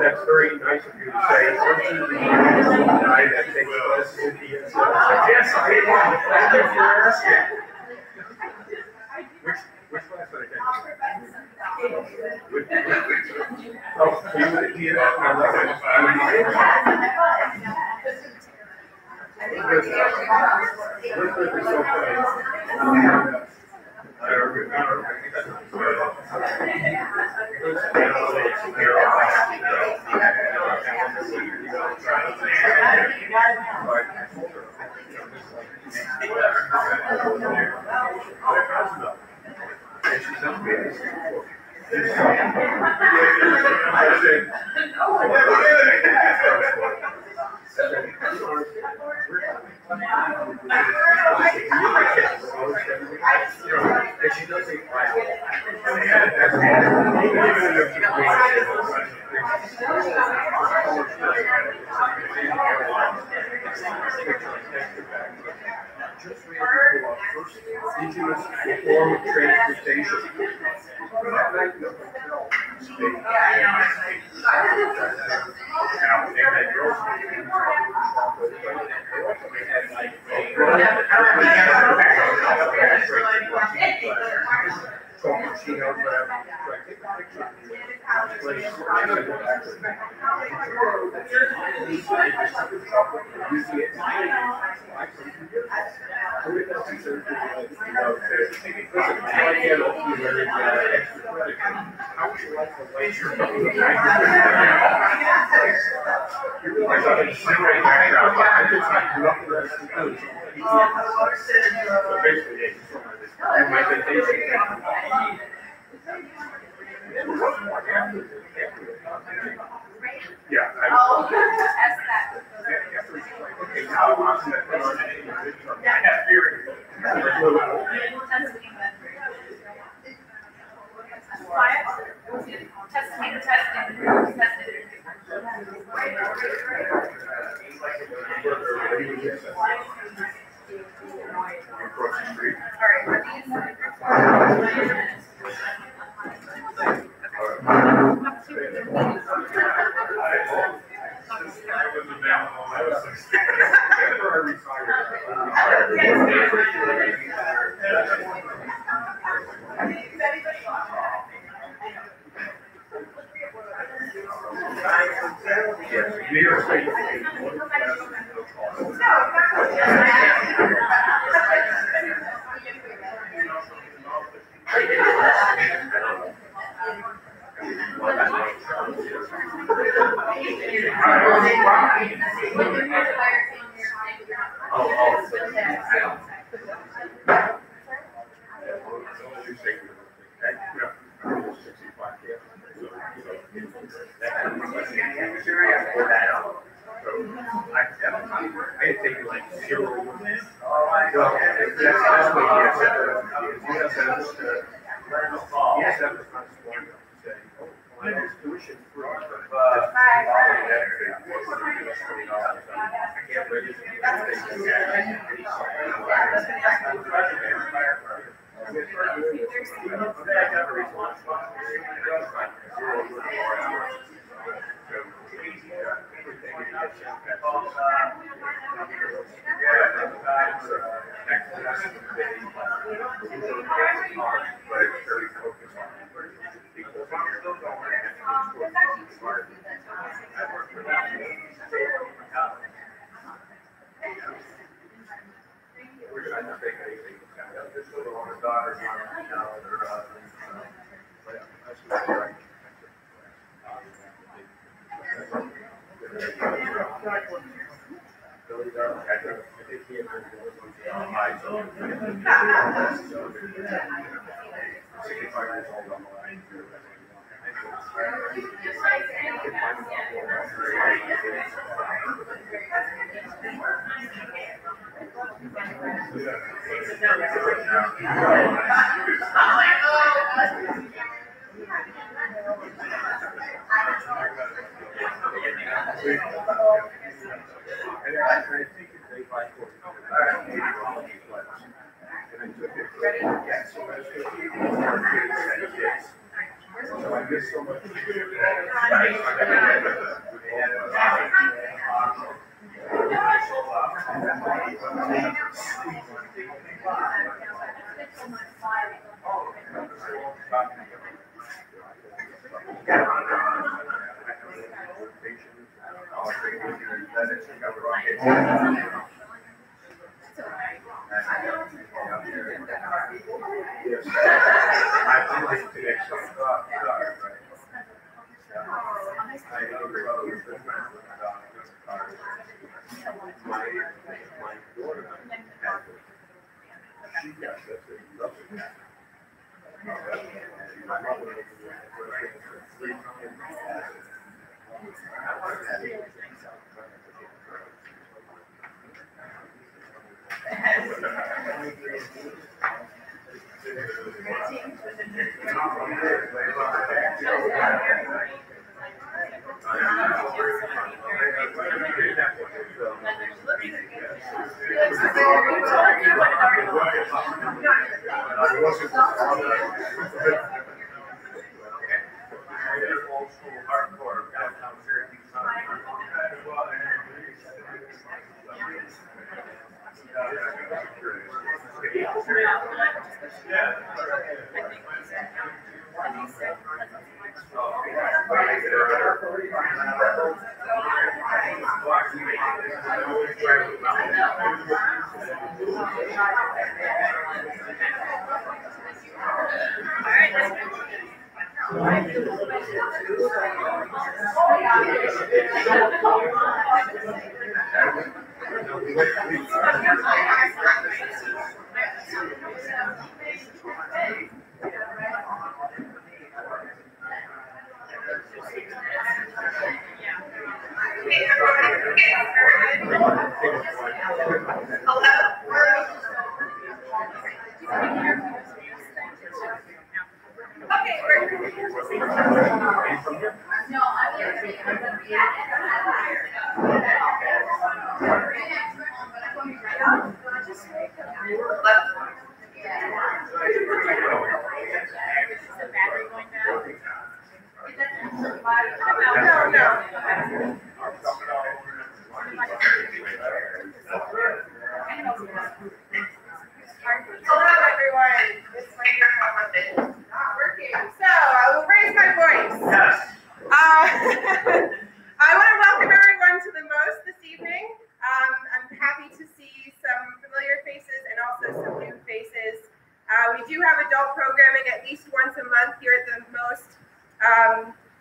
That's very nice of you to say. That takes place in the inside. Yes, I am. Thank you for asking. Which class did I take? Oh, you just ran into our first indigenous form of transportation. She knows what I'm yeah, I take like 0. Yes, that was one to say, oh, it's tuition free.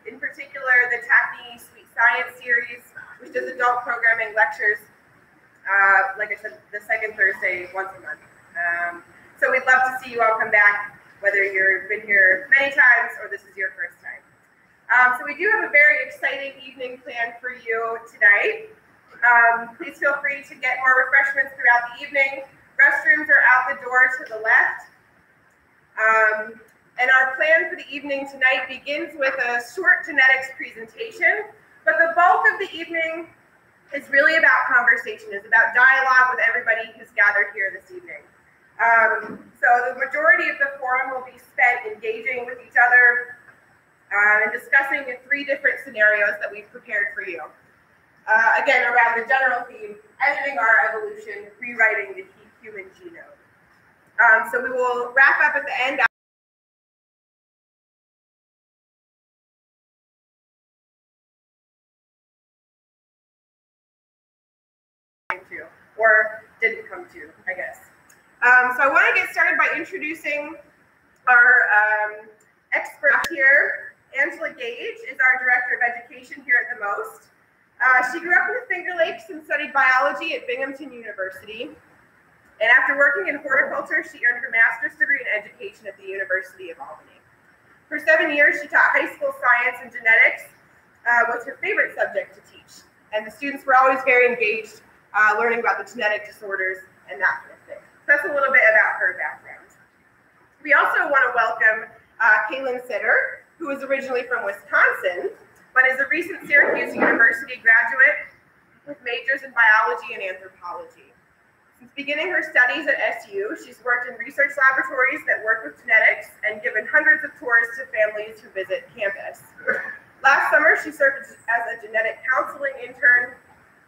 In particular, the Tacky Sweet Science series, which does adult programming lectures, like I said, the second Thursday once a month. So we'd love to see you all come back, whether you've been here many times or this is your first time. So we do have a very exciting evening planned for you tonight. Please feel free to get more refreshments throughout the evening. Restrooms are out the door to the left. And our plan for the evening tonight begins with a short genetics presentation, but the bulk of the evening is really about conversation, is about dialogue with everybody who's gathered here this evening. So the majority of the forum will be spent engaging with each other and discussing in 3 different scenarios that we've prepared for you. Again, around the general theme, editing our evolution, rewriting the human genome. So we will wrap up at the end. Or didn't come to, I guess. So I want to get started by introducing our expert here. Angela Gage is our Director of Education here at the Most. She grew up in the Finger Lakes and studied biology at Binghamton University. And after working in horticulture, she earned her master's degree in education at the University of Albany. For 7 years, she taught high school science and genetics, was her favorite subject to teach. And the students were always very engaged, learning about the genetic disorders and that kind of thing. So that's a little bit about her background. We also want to welcome Kaylin Sitter, who is originally from Wisconsin, but is a recent Syracuse University graduate with majors in biology and anthropology. Since beginning her studies at SU, she's worked in research laboratories that work with genetics and given hundreds of tours to families who visit campus. Last summer, she served as a genetic counseling intern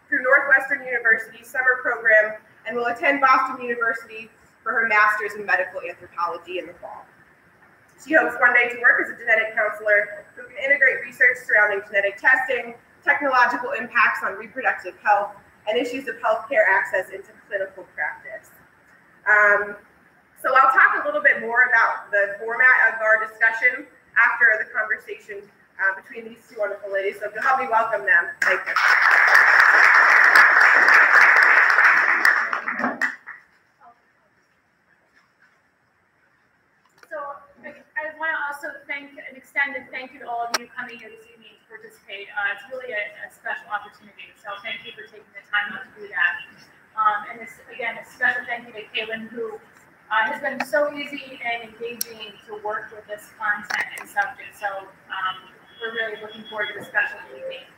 through Northwestern University's summer program and will attend Boston University for her master's in medical anthropology in the fall. She hopes one day to work as a genetic counselor who can integrate research surrounding genetic testing, technological impacts on reproductive health, and issues of healthcare access into clinical practice. So I'll talk a little bit more about the format of our discussion after the conversation between these 2 wonderful ladies. So to help me welcome them, thank you. I want to also extend a thank you to all of you coming here this evening to participate. It's really a special opportunity, so thank you for taking the time out to do that. And this, again, a special thank you to Kaylin, who has been so easy and engaging to work with this content and subject. So we're really looking forward to the special evening.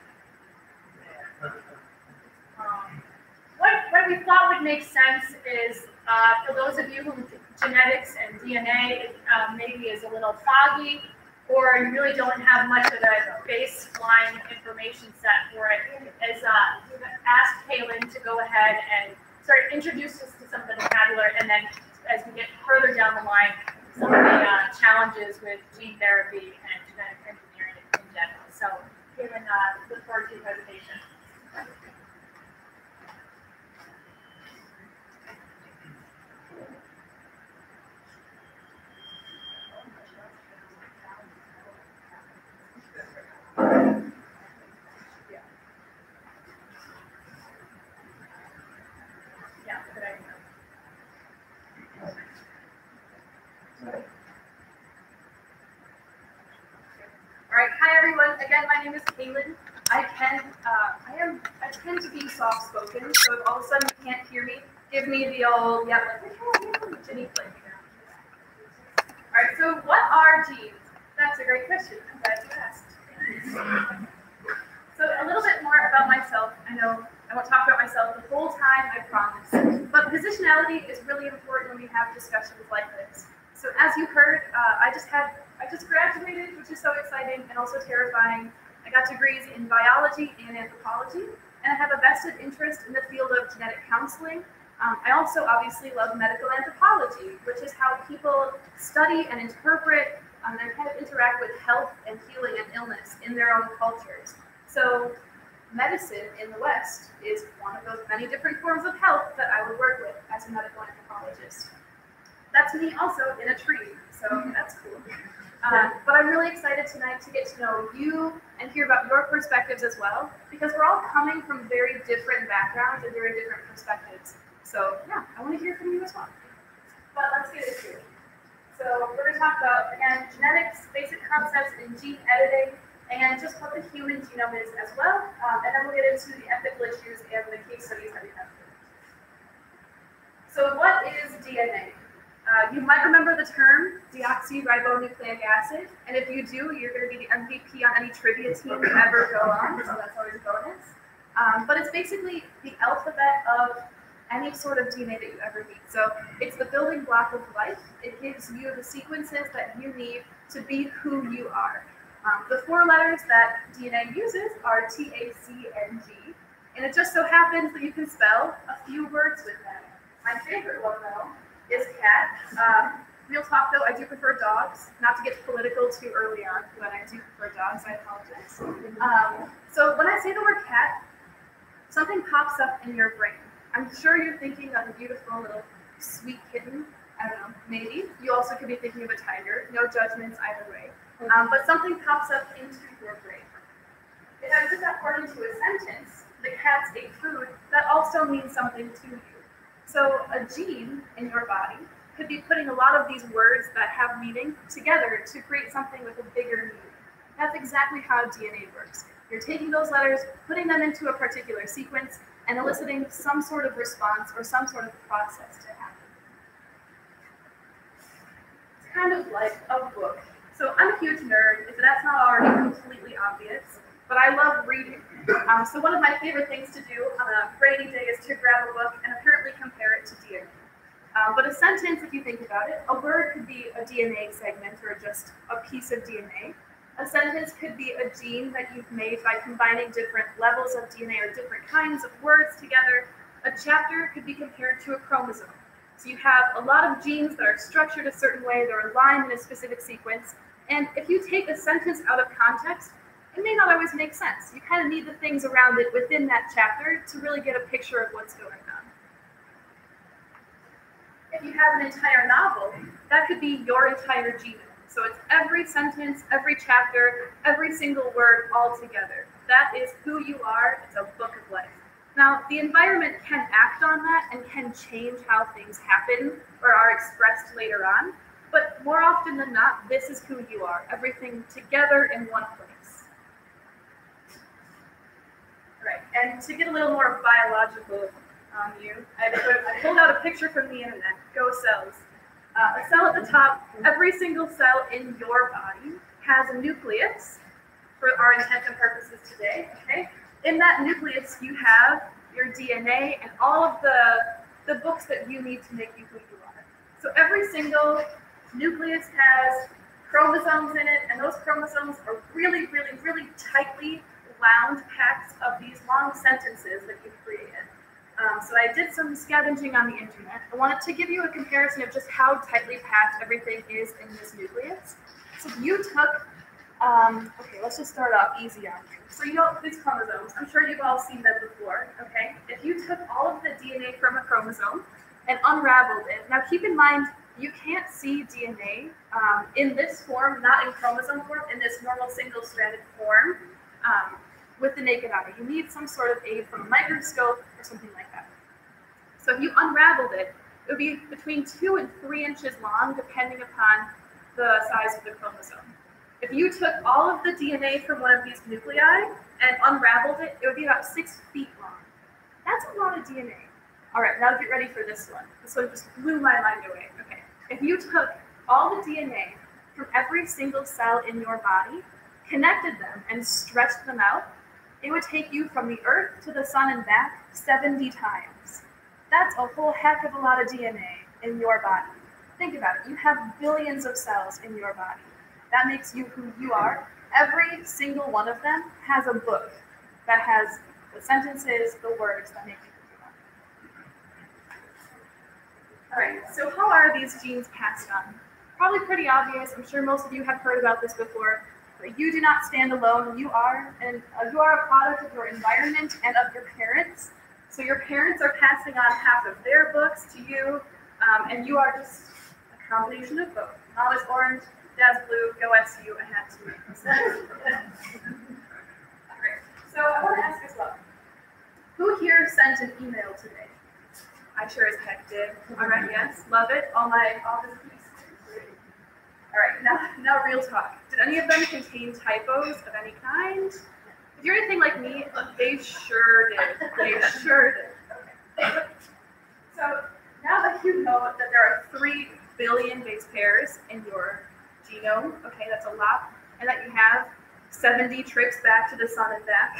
What we thought would make sense is, for those of you who genetics and DNA maybe is a little foggy, or you really don't have much of a baseline information set for it, is we've asked Kaylin to go ahead and sort of introduce us to some of the vocabulary, and then as we get further down the line, some of the challenges with gene therapy and genetic engineering in general. So Kaylin, look forward to your presentation. Again, my name is Kaylin. I tend to be soft-spoken, so if all of a sudden you can't hear me, give me the old, yeah, like, Jenny play. All right, so what are genes? That's a great question. I'm glad you asked. So a little bit more about myself. I know I won't talk about myself the whole time, I promise. But positionality is really important when we have discussions like this. So as you heard, I just graduated, which is so exciting and also terrifying. I got degrees in biology and anthropology, and I have a vested interest in the field of genetic counseling. I also obviously love medical anthropology, which is how people study and interpret and kind of interact with health and healing and illness in their own cultures. So medicine in the West is one of those many different forms of health that I would work with as a medical anthropologist. That's me also in a tree, so that's cool. But I'm really excited tonight to get to know you and hear about your perspectives as well, because we're all coming from very different backgrounds and very different perspectives. So yeah, I want to hear from you as well. But let's get into it. So we're going to talk about, again, genetics, basic concepts in gene editing, and just what the human genome is as well. And then we'll get into the ethical issues and the case studies that we have. So what is DNA? You might remember the term deoxyribonucleic acid, and if you do, you're going to be the MVP on any trivia team you ever go on, so that's always a bonus. But it's basically the alphabet of any sort of DNA that you ever need. So it's the building block of life. It gives you the sequences that you need to be who you are. The 4 letters that DNA uses are T, A, C, and G, and it just so happens that you can spell a few words with them. My favorite one, though, is cat. Real talk, though, I do prefer dogs. Not to get political too early on, but I do prefer dogs. I apologize. So when I say the word cat, something pops up in your brain. I'm sure you're thinking of a beautiful little sweet kitten. I don't know, maybe. You also could be thinking of a tiger. No judgments either way. But something pops up into your brain. If I put that word into a sentence, the cat's ate food, that also means something to you. So a gene in your body could be putting a lot of these words that have meaning together to create something with a bigger meaning. That's exactly how DNA works. You're taking those letters, putting them into a particular sequence, and eliciting some sort of response or some sort of process to happen. It's kind of like a book. So I'm a huge nerd, if that's not already completely obvious, but I love reading. So one of my favorite things to do on a rainy day is to grab a book and apparently compare it to DNA. But a sentence, if you think about it, a word could be a DNA segment or just a piece of DNA. A sentence could be a gene that you've made by combining different levels of DNA or different kinds of words together. A chapter could be compared to a chromosome. So you have a lot of genes that are structured a certain way, they're aligned in a specific sequence, and if you take a sentence out of context, it may not always make sense. You kind of need the things around it within that chapter to really get a picture of what's going on. If you have an entire novel, that could be your entire genome. So it's every sentence, every chapter, every single word all together. That is who you are. It's a book of life. Now, the environment can act on that and can change how things happen or are expressed later on. But more often than not, this is who you are. Everything together in one place. All right, and to get a little more biological on you, I pulled out a picture from the internet. Go cells. A cell at the top, every single cell in your body has a nucleus for our intent and purposes today, okay? In that nucleus, you have your DNA and all of the books that you need to make you who you are. So every single nucleus has chromosomes in it, and those chromosomes are really, really, really tightly wound packs of these long sentences that you've created. So I did some scavenging on the internet. I wanted to give you a comparison of just how tightly packed everything is in this nucleus. So if you took, okay, let's just start off easy on you. So you know these chromosomes, I'm sure you've all seen them before, okay? If you took all of the DNA from a chromosome and unraveled it, now keep in mind, you can't see DNA in this form, not in chromosome form, in this normal single-stranded form with the naked eye. You need some sort of aid from a microscope or something like that. So if you unraveled it, it would be between 2 and 3 inches long, depending upon the size of the chromosome. If you took all of the DNA from one of these nuclei and unraveled it, it would be about 6 feet long. That's a lot of DNA. All right, now get ready for this one. This one just blew my mind away. Okay, if you took all the DNA from every single cell in your body, connected them, and stretched them out, it would take you from the Earth to the sun and back 70 times. That's a whole heck of a lot of DNA in your body. Think about it. You have billions of cells in your body. That makes you who you are. Every single one of them has a book that has the sentences, the words that make you who you are. All right, so how are these genes passed on? Probably pretty obvious. I'm sure most of you have heard about this before. But you do not stand alone. You are a product of your environment and of your parents. So your parents are passing on half of their books to you, and you are just a combination of both. Mom is orange, Dad's blue, go SU, I had to. Alright, so I want to ask as well, who here sent an email today? I sure as heck did. Alright, yes, love it. All this piece. Alright, now real talk. Did any of them contain typos of any kind? If you're anything like me, they sure did. They sure did. Okay. So now that you know that there are 3 billion base pairs in your genome, okay, that's a lot, and that you have 70 trips back to the sun and back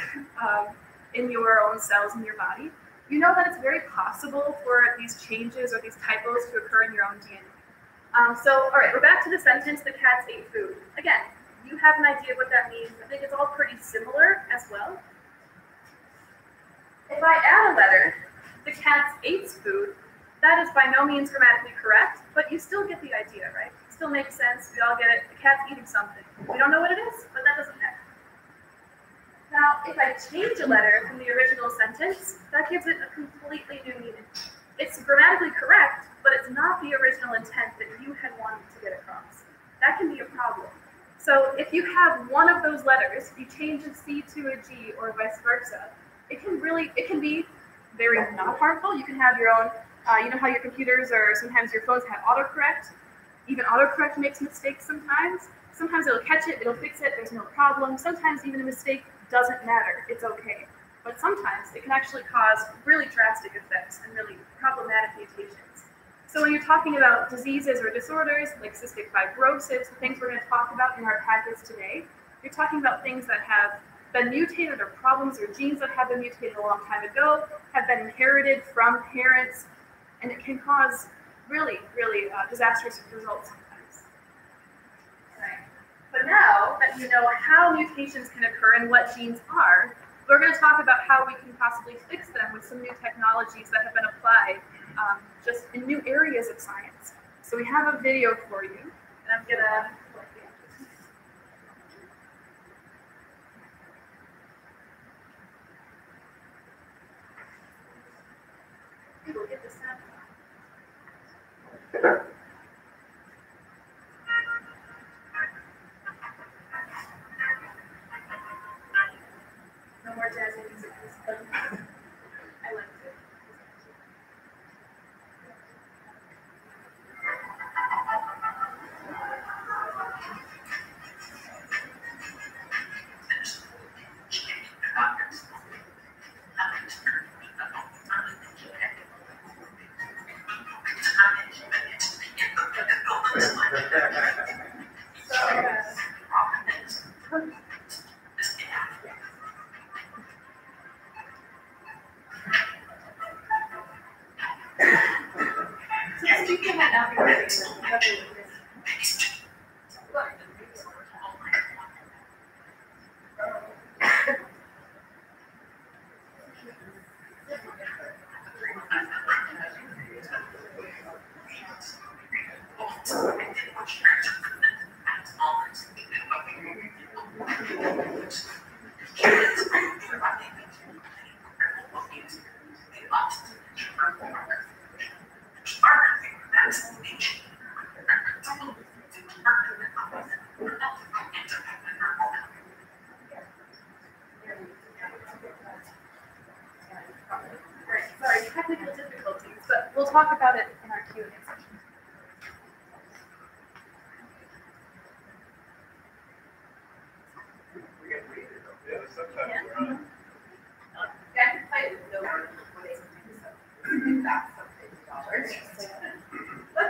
in your own cells in your body, you know that it's very possible for these changes or these typos to occur in your own DNA. All right, we're back to the sentence, the cats ate food. Again, you have an idea of what that means. I think it's all pretty similar as well. If I add a letter, the cats ate food, that is by no means grammatically correct, but you still get the idea, right? It still makes sense, we all get it. The cat's eating something. We don't know what it is, but that doesn't matter. Now, if I change a letter from the original sentence, that gives it a completely new meaning. It's grammatically correct, but it's not the original intent that you had wanted to get across. That can be a problem. So if you have one of those letters, if you change a C to a G or vice versa, it can be very not harmful. You can have your own, you know how your computers or sometimes your phones have autocorrect? Even autocorrect makes mistakes sometimes. Sometimes it'll catch it, it'll fix it, there's no problem. Sometimes even a mistake doesn't matter, it's okay. But sometimes it can actually cause really drastic effects and really problematic mutations. So when you're talking about diseases or disorders like cystic fibrosis, the things we're going to talk about in our practice today, you're talking about things that have been mutated or problems or genes that have been mutated a long time ago, have been inherited from parents, and it can cause really, really disastrous results sometimes. Right. But now that you know how mutations can occur and what genes are, we're going to talk about how we can possibly fix them with some new technologies that have been applied just in new areas of science. So we have a video for you, and I'm going to... We'll get this out. No more jazzy music. I liked it. Sorry, technical difficulties, but we'll talk about it in our Q&A session.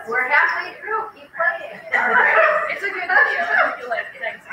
We're halfway through. Keep playing. It's a good video. I hope you like it. Thanks.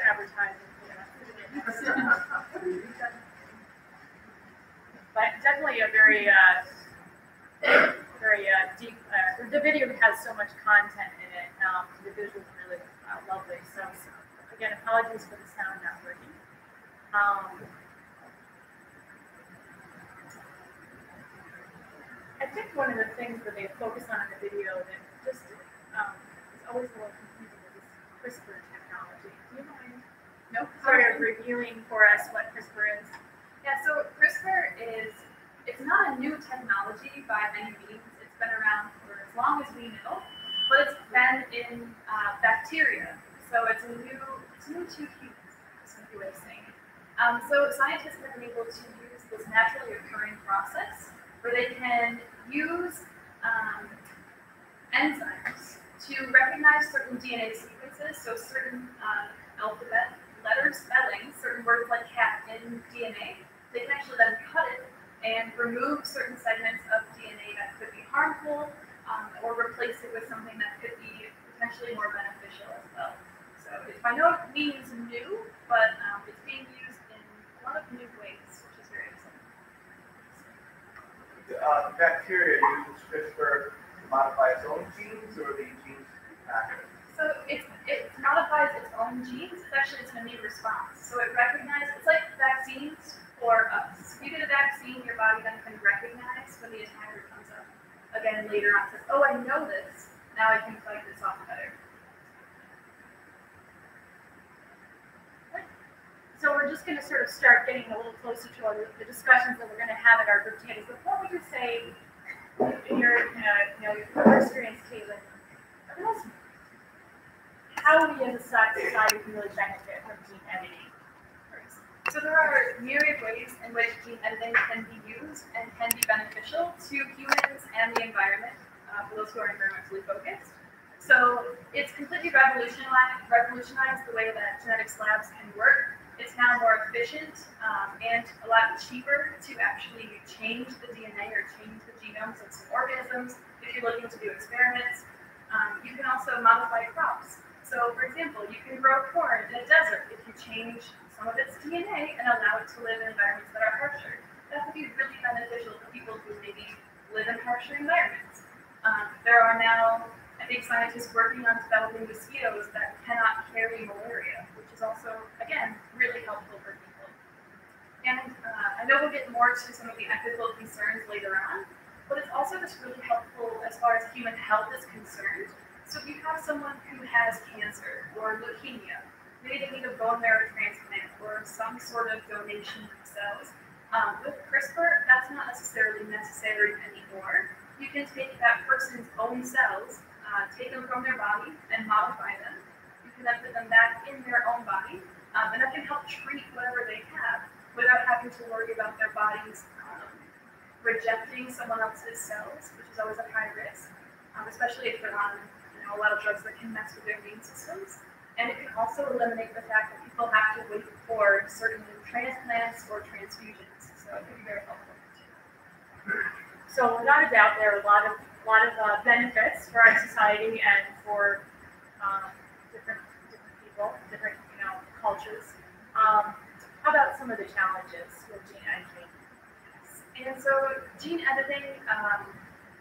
Advertising. But definitely a very, very deep. The video has so much content in it. The visuals are really lovely. So again, apologies for the sound not working. I think one of the things that they focus on in the video that just is always a little confusing is this CRISPR technology. Do you mind? Nope. Sort of reviewing for us what CRISPR is. Yeah, so CRISPR it's not a new technology by any means. It's been around for as long as we know, but it's been in bacteria. So it's new to humans, is a good way of saying it. So scientists have been able to use this naturally occurring process where they can use enzymes to recognize certain DNA sequences, so certain alphabet letters, spellings, certain words like cat in DNA. They can actually then cut it and remove certain segments of DNA that could be harmful, or replace it with something that could be potentially more beneficial as well. So it by no means new, but it's being used in a lot of new ways, which is very exciting. Bacteria uses CRISPR to modify its own genes, or the genes package? So it modifies its own genes. It's actually an immune response. So it recognizes, it's like vaccines for us. If you get a vaccine, your body then can recognize when the attacker comes up again later on. Says, oh, I know this. Now I can fight this off better. So we're just going to sort of start getting a little closer to the discussions that we're going to have at our group today. Before we just say, in your, your experience, Caitlin, how we as a society can really benefit from gene editing? So there are myriad ways in which gene editing can be used and can be beneficial to humans and the environment, for those who are environmentally focused. So it's completely revolutionized the way that genetics labs can work. It's now more efficient and a lot cheaper to actually change the DNA or change the genomes of some organisms if you're looking to do experiments. You can also modify crops. So for example, you can grow corn in a desert if you change some of its DNA and allow it to live in environments that are harsher. That would be really beneficial for people who maybe live in harsher environments. There are now, I think, scientists working on developing mosquitoes that cannot carry malaria, which is also, again, really helpful for people. And I know we'll get more to some of the ethical concerns later on, but it's also just really helpful as far as human health is concerned. So if you have someone who has cancer or leukemia, maybe they need a bone marrow transplant or some sort of donation of cells, with CRISPR, that's not necessarily necessary anymore. You can take that person's own cells, take them from their body and modify them. You can then put them back in their own body, and that can help treat whatever they have without having to worry about their bodies rejecting someone else's cells, which is always a high risk, especially if they're on a lot of drugs that can mess with their immune systems. And it can also eliminate the fact that people have to wait for certain transplants or transfusions. So it can be very helpful. So without a doubt, there are a lot of benefits for our society and for different people, different cultures. How about some of the challenges with gene editing? And so gene editing,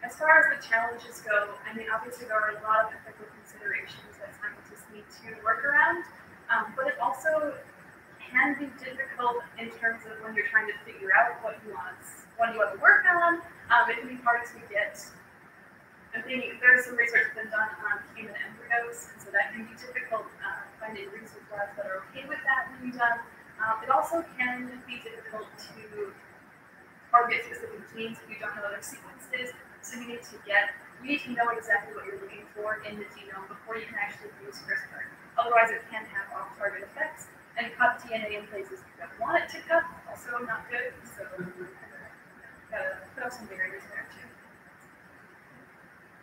as far as the challenges go, I mean, obviously there are a lot of ethical considerations that scientists need to work around, but it also can be difficult in terms of when you're trying to figure out what you want to work on. It can be hard to get. I think there's some research been done on human embryos, and so that can be difficult finding research labs that are okay with that being done. It also can be difficult to target specific genes if you don't know their sequences. So you need to know exactly what you're looking for in the genome before you can actually use CRISPR. Otherwise, it can have off-target effects and cut DNA in places you don't want it to cut. Also not good. So gotta put up some barriers there too.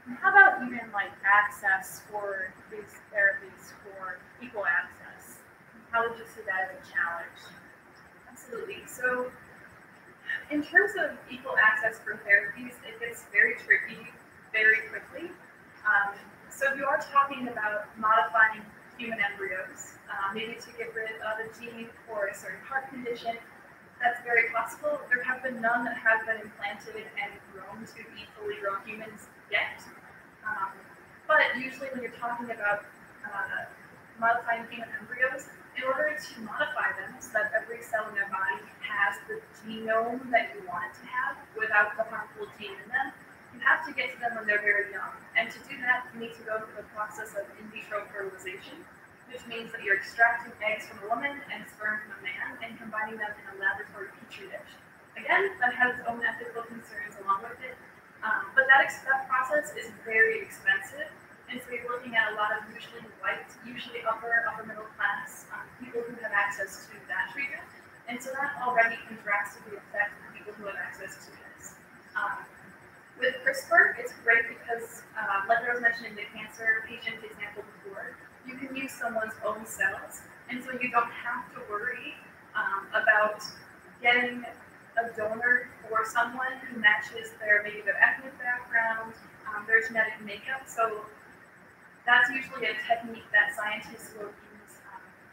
And how about even like access for these therapies for equal access? How would you see that as a challenge? Absolutely. So in terms of equal access for therapies, it gets very tricky very quickly. So if you are talking about modifying human embryos, maybe to get rid of a gene for a certain heart condition, that's very possible. There have been none that have been implanted and grown to be fully grown humans yet. But usually when you're talking about modifying human embryos, in order to modify them so that every cell in their body has the genome that you want it to have without the harmful gene in them, you have to get to them when they're very young. And to do that, you need to go through the process of in vitro fertilization, which means that you're extracting eggs from a woman and sperm from a man and combining them in a laboratory petri dish. Again, that has its own ethical concerns along with it, but that process is very expensive. And so you're looking at a lot of usually white, usually upper middle class people who have access to that treatment. And so that already can drastically affect CRISPR, it's great because, like I was mentioning the cancer patient example before, you can use someone's own cells, and so you don't have to worry about getting a donor for someone who matches maybe their ethnic background, their genetic makeup. So that's usually a technique that scientists will use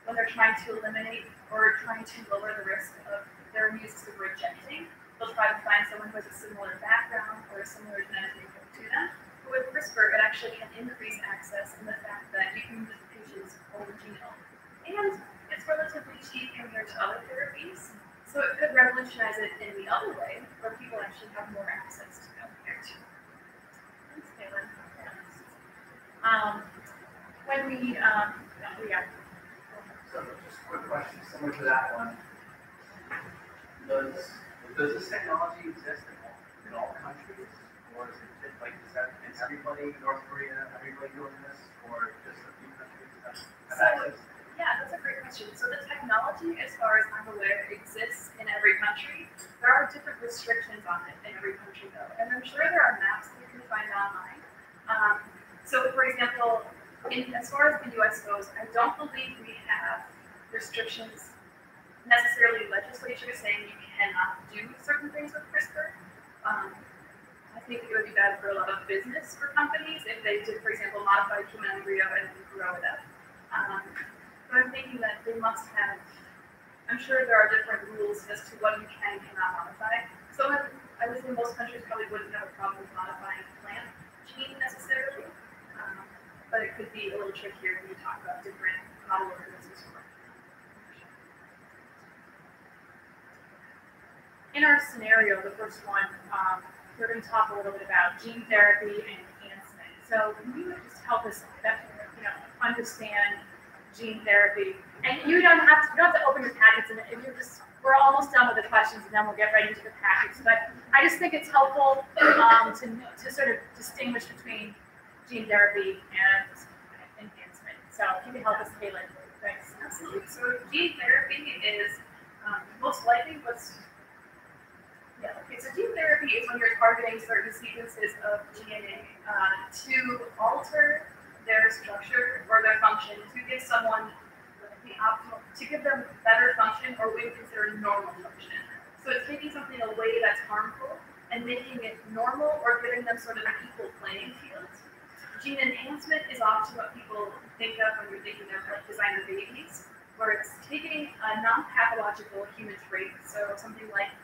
when they're trying to eliminate or trying to lower the risk of their immune system rejecting. They'll try to find someone who has a similar background or a similar genetic makeup to them. But with CRISPR, it actually can increase access in the fact that you can use the patient's own genome. And it's relatively cheap compared to other therapies. So it could revolutionize it in the other way, where people actually have more access to healthcare too. Thanks, Caitlin. So just a quick question, similar to that one. Does this technology exist in all countries, or is it like is that in everybody, North Korea, everybody doing this, or just a few countries that have access? Yeah, that's a great question. So the technology, as far as I'm aware, exists in every country. There are different restrictions on it in every country, though, and I'm sure there are maps that you can find online. So, for example, as far as the U.S. goes, I don't believe we have restrictions, necessarily legislature saying you cannot do certain things with CRISPR. I think it would be bad for a lot of business for companies if they did, for example, modify human embryo and grow it up. But I'm thinking that they must have, I'm sure there are different rules as to what you can and cannot modify. So I would say most countries probably wouldn't have a problem with modifying a plant gene necessarily, but it could be a little trickier when you talk about different model organisms. In our scenario, the first one, we're going to talk a little bit about gene therapy and enhancement. So can you just help us, understand gene therapy? And you don't have to open your packets, and if we're almost done with the questions, and then we'll get right into the packets. But I just think it's helpful to sort of distinguish between gene therapy and enhancement. So if you can help us, Caitlin. Thanks. Absolutely. So gene therapy is most likely so gene therapy is when you're targeting certain sequences of DNA to alter their structure or their function to give someone the optimal, to give them better function or what we consider normal function. So it's taking something away that's harmful and making it normal or giving them sort of an equal playing field. Gene enhancement is often what people think of when you're thinking of like designer babies, where it's taking a non-pathological human trait, so something like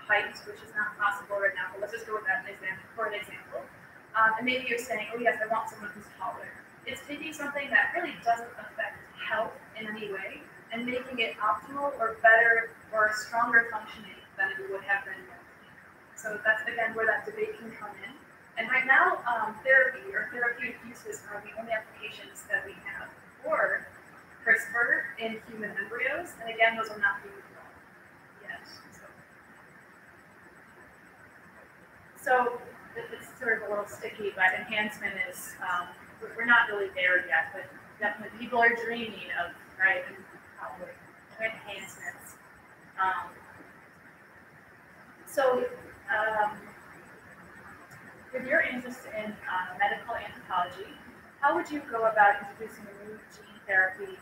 height, which is not possible right now, but let's just go with that for an example. And maybe you're saying, oh yes, I want someone who's taller. It's taking something that really doesn't affect health in any way and making it optimal or better or stronger functioning than it would have been. So that's again where that debate can come in. And right now, therapy or therapeutic uses are the only applications that we have for CRISPR in human embryos. And again, those are not being developed yet. So it's sort of a little sticky, but enhancement is, we're not really there yet, but definitely people are dreaming of, right, enhancements. With your interest in medical anthropology, how would you go about introducing a new gene therapy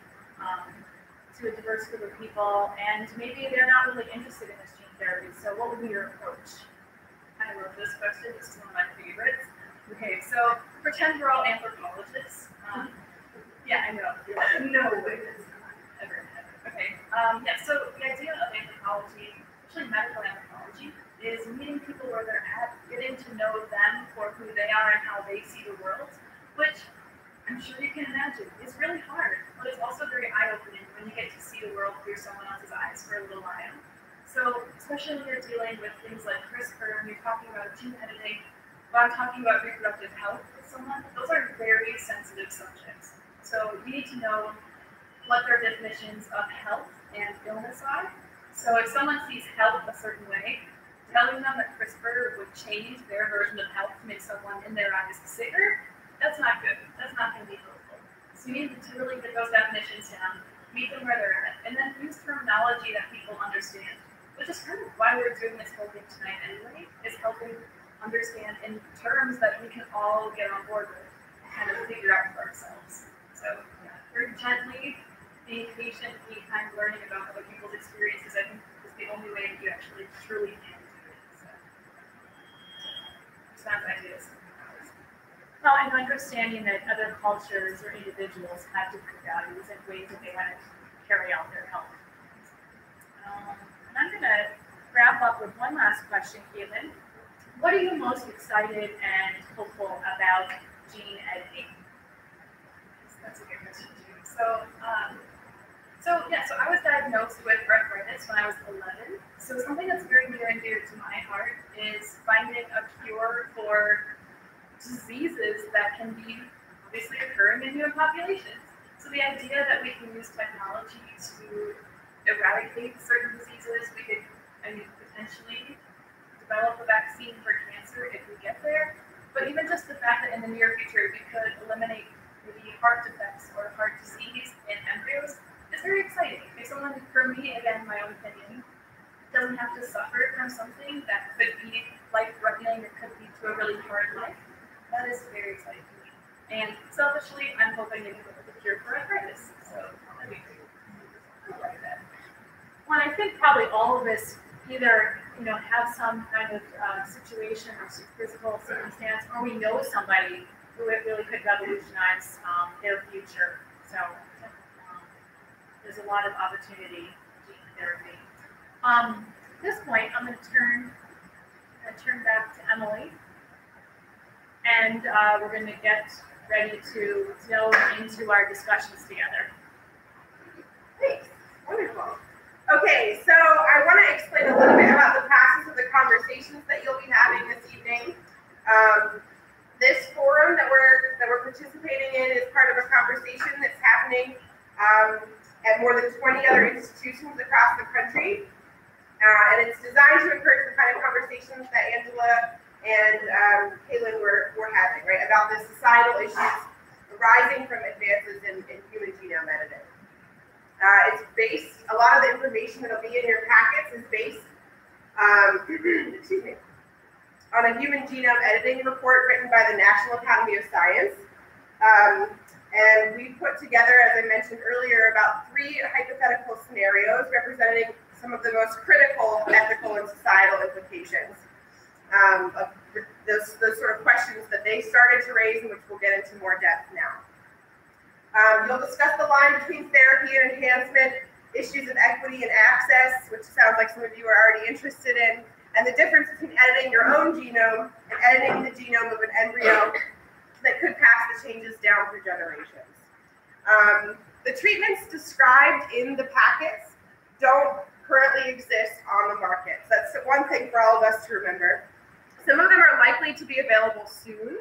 to a diverse group of people, and maybe they're not really interested in this gene therapy, so what would be your approach? I love this question. This is one of my favorites. Okay, so pretend we're all anthropologists. Yeah, I know. You're like, no way, that's not ever. Okay. So the idea of anthropology, especially medical anthropology, is meeting people where they're at, getting to know them for who they are and how they see the world, which I'm sure you can imagine is really hard, but it's also very eye-opening when you get to see the world through someone else's eyes for a little while. So, especially when you're dealing with things like CRISPR and you're talking about gene editing, when I'm talking about reproductive health with someone, those are very sensitive subjects. So, you need to know what their definitions of health and illness are. So, if someone sees health a certain way, telling them that CRISPR would change their version of health to make someone in their eyes sicker, that's not good. That's not going to be helpful. So, you need to really get those definitions down, meet them where they're at, and then use terminology that people understand. Which is kind of why we're doing this whole thing tonight anyway, is helping understand in terms that we can all get on board with and kind of figure out for ourselves. So yeah, very gently, being patient, being kind, learning about other people's experiences, I think is the only way that you actually truly can do it. So, just sounds ideas. Well, and understanding that other cultures or individuals have different values and ways that they want to carry out their health. And I'm going to wrap up with one last question, Caitlin. What are you most excited and hopeful about gene editing? That's a good question too. So I was diagnosed with arthritis when I was 11. So something that's very near and dear to my heart is finding a cure for diseases that can be obviously occurring in human populations. So the idea that we can use technology to eradicate certain diseases, we could potentially develop a vaccine for cancer if we get there. But even just the fact that in the near future we could eliminate maybe heart defects or heart disease in embryos is very exciting. If someone, for me, again, my own opinion, doesn't have to suffer from something that could be life-threatening or could lead to a really hard life, that is very exciting to me. And selfishly, I'm hoping to get the cure for arthritis. So that'd be great. Like that. Well, I think probably all of us either have some kind of situation or physical circumstance, or we know somebody who it really could revolutionize their future. So there's a lot of opportunity in gene therapy. At this point, I'm going to turn back to Emily, and we're going to get ready to delve into our discussions together. Thanks. Wonderful. Okay, so I want to explain a little bit about the process of the conversations that you'll be having this evening. This forum that we're participating in is part of a conversation that's happening at more than 20 other institutions across the country. And it's designed to encourage the kind of conversations that Angela and Caitlin were having, right, about the societal issues arising from advances in human genome editing. It's based, a lot of the information that'll be in your packets is based excuse me, on a human genome editing report written by the National Academy of Science. And we put together, as I mentioned earlier, about 3 hypothetical scenarios representing some of the most critical ethical and societal implications of those sort of questions that they started to raise, and which we'll get into more depth now. You'll discuss the line between therapy and enhancement, issues of equity and access, which sounds like some of you are already interested in, and the difference between editing your own genome and editing the genome of an embryo that could pass the changes down through generations. The treatments described in the packets don't currently exist on the market. So that's one thing for all of us to remember. Some of them are likely to be available soon,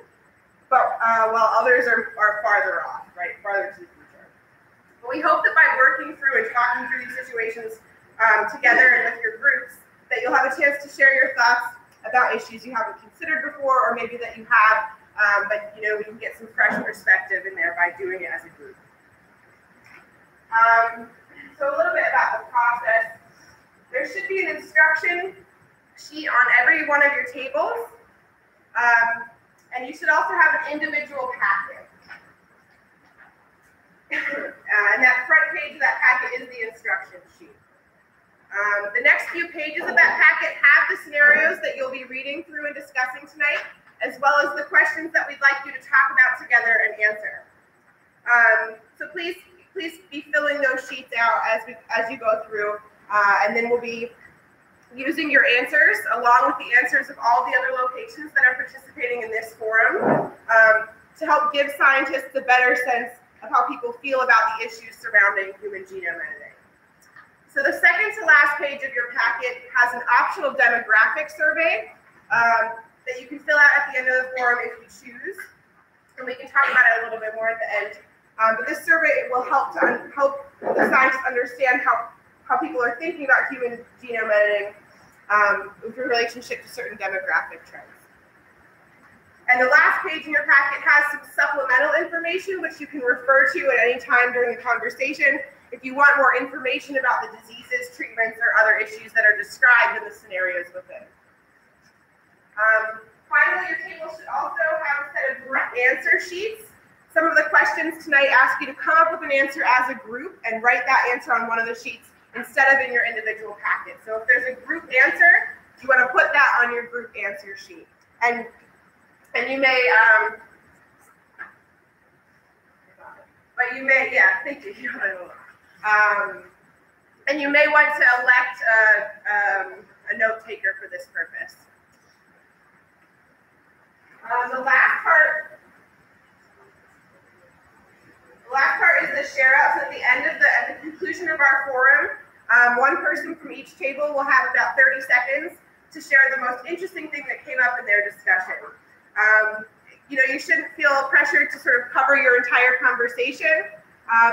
but while others are farther off, right, farther to the future. But we hope that by working through and talking through these situations together and with your groups, that you'll have a chance to share your thoughts about issues you haven't considered before, or maybe that you have, but we can get some fresh perspective in there by doing it as a group. So a little bit about the process. There should be an instruction sheet on every one of your tables. And you should also have an individual packet. And that front page of that packet is the instruction sheet. The next few pages of that packet have the scenarios that you'll be reading through and discussing tonight, as well as the questions that we'd like you to talk about together and answer. So please be filling those sheets out as you go through, and then we'll be using your answers along with the answers of all the other locations that are participating in this forum to help give scientists a better sense of how people feel about the issues surrounding human genome editing. So the second to last page of your packet has an optional demographic survey that you can fill out at the end of the forum if you choose, and we can talk about it a little bit more at the end. But this survey will help the scientists understand how people are thinking about human genome editing with relationship to certain demographic trends. And the last page in your packet has some supplemental information which you can refer to at any time during the conversation if you want more information about the diseases, treatments, or other issues that are described in the scenarios within. finally, your table should also have a set of group answer sheets. Some of the questions tonight ask you to come up with an answer as a group and write that answer on one of the sheets instead of in your individual packet. So if there's a group answer, you want to put that on your group answer sheet. And you may, but you may, yeah, thank you. And you may want to elect a note taker for this purpose. The last part is the share out. So at the end of at the conclusion of our forum, one person from each table will have about 30 seconds to share the most interesting thing that came up in their discussion. You know, you shouldn't feel pressured to sort of cover your entire conversation,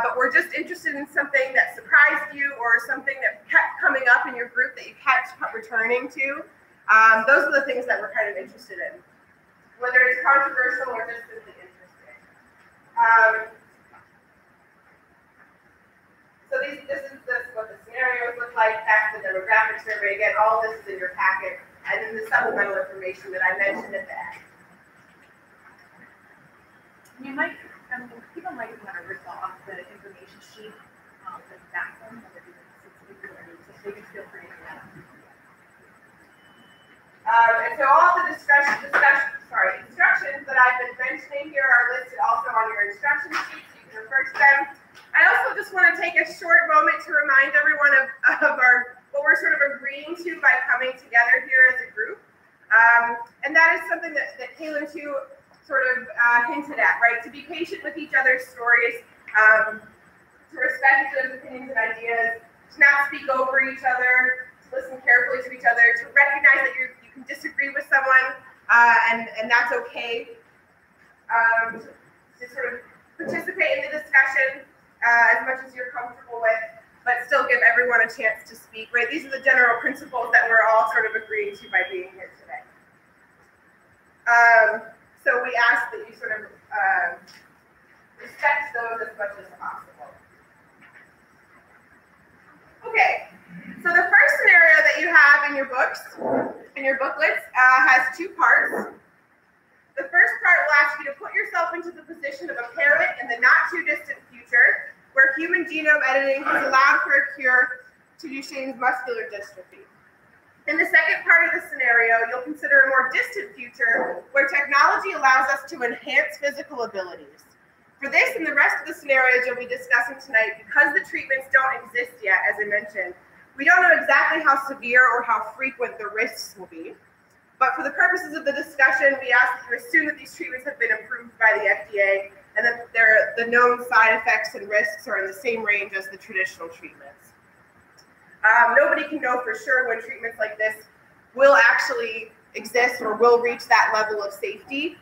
but we're just interested in something that surprised you or something that kept coming up in your group that you kept returning to. Those are the things that we're kind of interested in, whether it's controversial or just simply interesting. So this is what the scenarios look like. That's the demographic survey. Again, all this is in your packet, and then the supplemental information that I mentioned at the end. You might, people might want to rip off the information sheet, the back one, so you can feel free to do that. And so all the instructions that I've been mentioning here are listed also on your instruction sheet, so you can refer to them. I also just want to take a short moment to remind everyone of what we're sort of agreeing to by coming together here as a group. And that is something that Kaylin too sort of hinted at, right? To be patient with each other's stories, to respect each other's opinions and ideas, to not speak over each other, to listen carefully to each other, to recognize that you can disagree with someone, and that's okay. To sort of participate in the discussion as much as you're comfortable with, but still give everyone a chance to speak, right? These are the general principles that we're all sort of agreeing to by being here today. So we ask that you sort of respect those as much as possible. Okay, so the first scenario that you have in your books, in your booklets, has two parts. The first part will ask you to put yourself into the position of a parent in the not too distant future, where human genome editing has allowed for a cure to Duchenne's muscular dystrophy. In the second part of the scenario, you'll consider a more distant future where technology allows us to enhance physical abilities. For this and the rest of the scenarios you'll be discussing tonight, because the treatments don't exist yet, as I mentioned, we don't know exactly how severe or how frequent the risks will be. But for the purposes of the discussion, we ask that you assume that these treatments have been approved by the FDA and that the known side effects and risks are in the same range as the traditional treatments. Nobody can know for sure when treatments like this will actually exist or will reach that level of safety.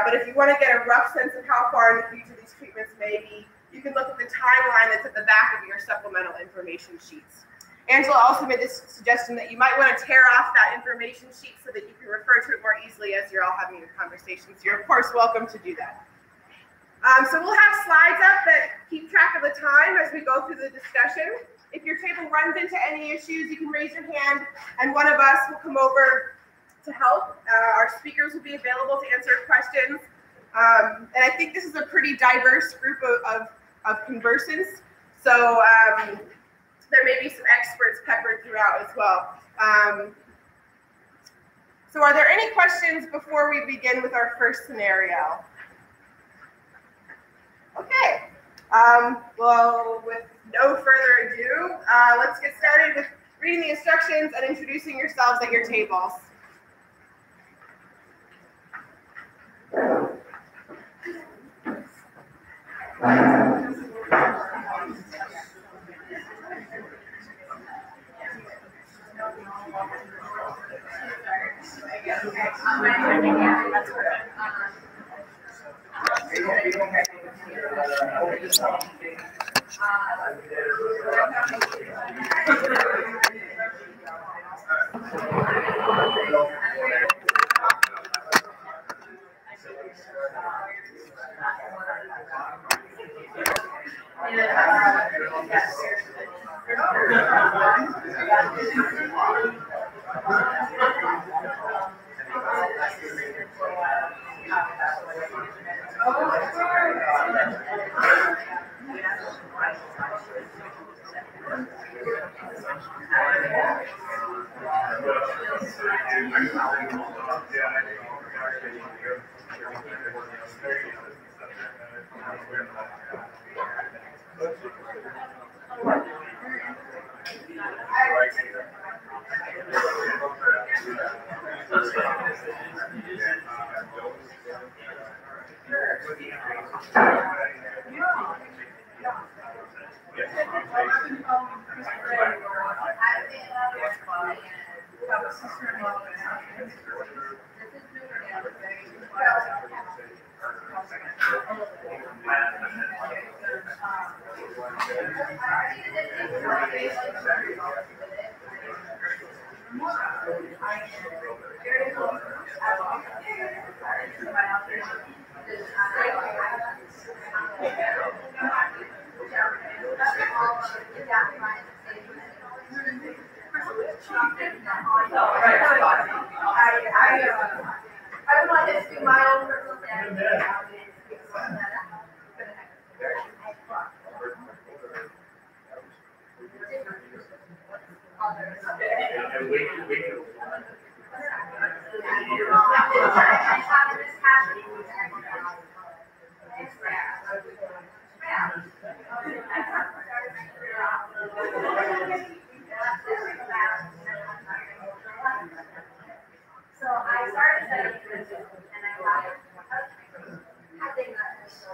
But if you want to get a rough sense of how far in the future these treatments may be, you can look at the timeline that's at the back of your supplemental information sheets. Angela also made this suggestion that you might want to tear off that information sheet so that you can refer to it more easily as you're all having your conversations. You're, of course, welcome to do that. So we'll have slides up that keep track of the time as we go through the discussion. If your table runs into any issues, you can raise your hand, and one of us will come over to help. Our speakers will be available to answer questions. And I think this is a pretty diverse group of conversants. So there may be some experts peppered throughout as well. So are there any questions before we begin with our first scenario? Okay. Well, with no further ado, let's get started with reading the instructions and introducing yourselves at your tables. I would like to do my own personal thing. So I started studying Brazil, and I got it. I think that's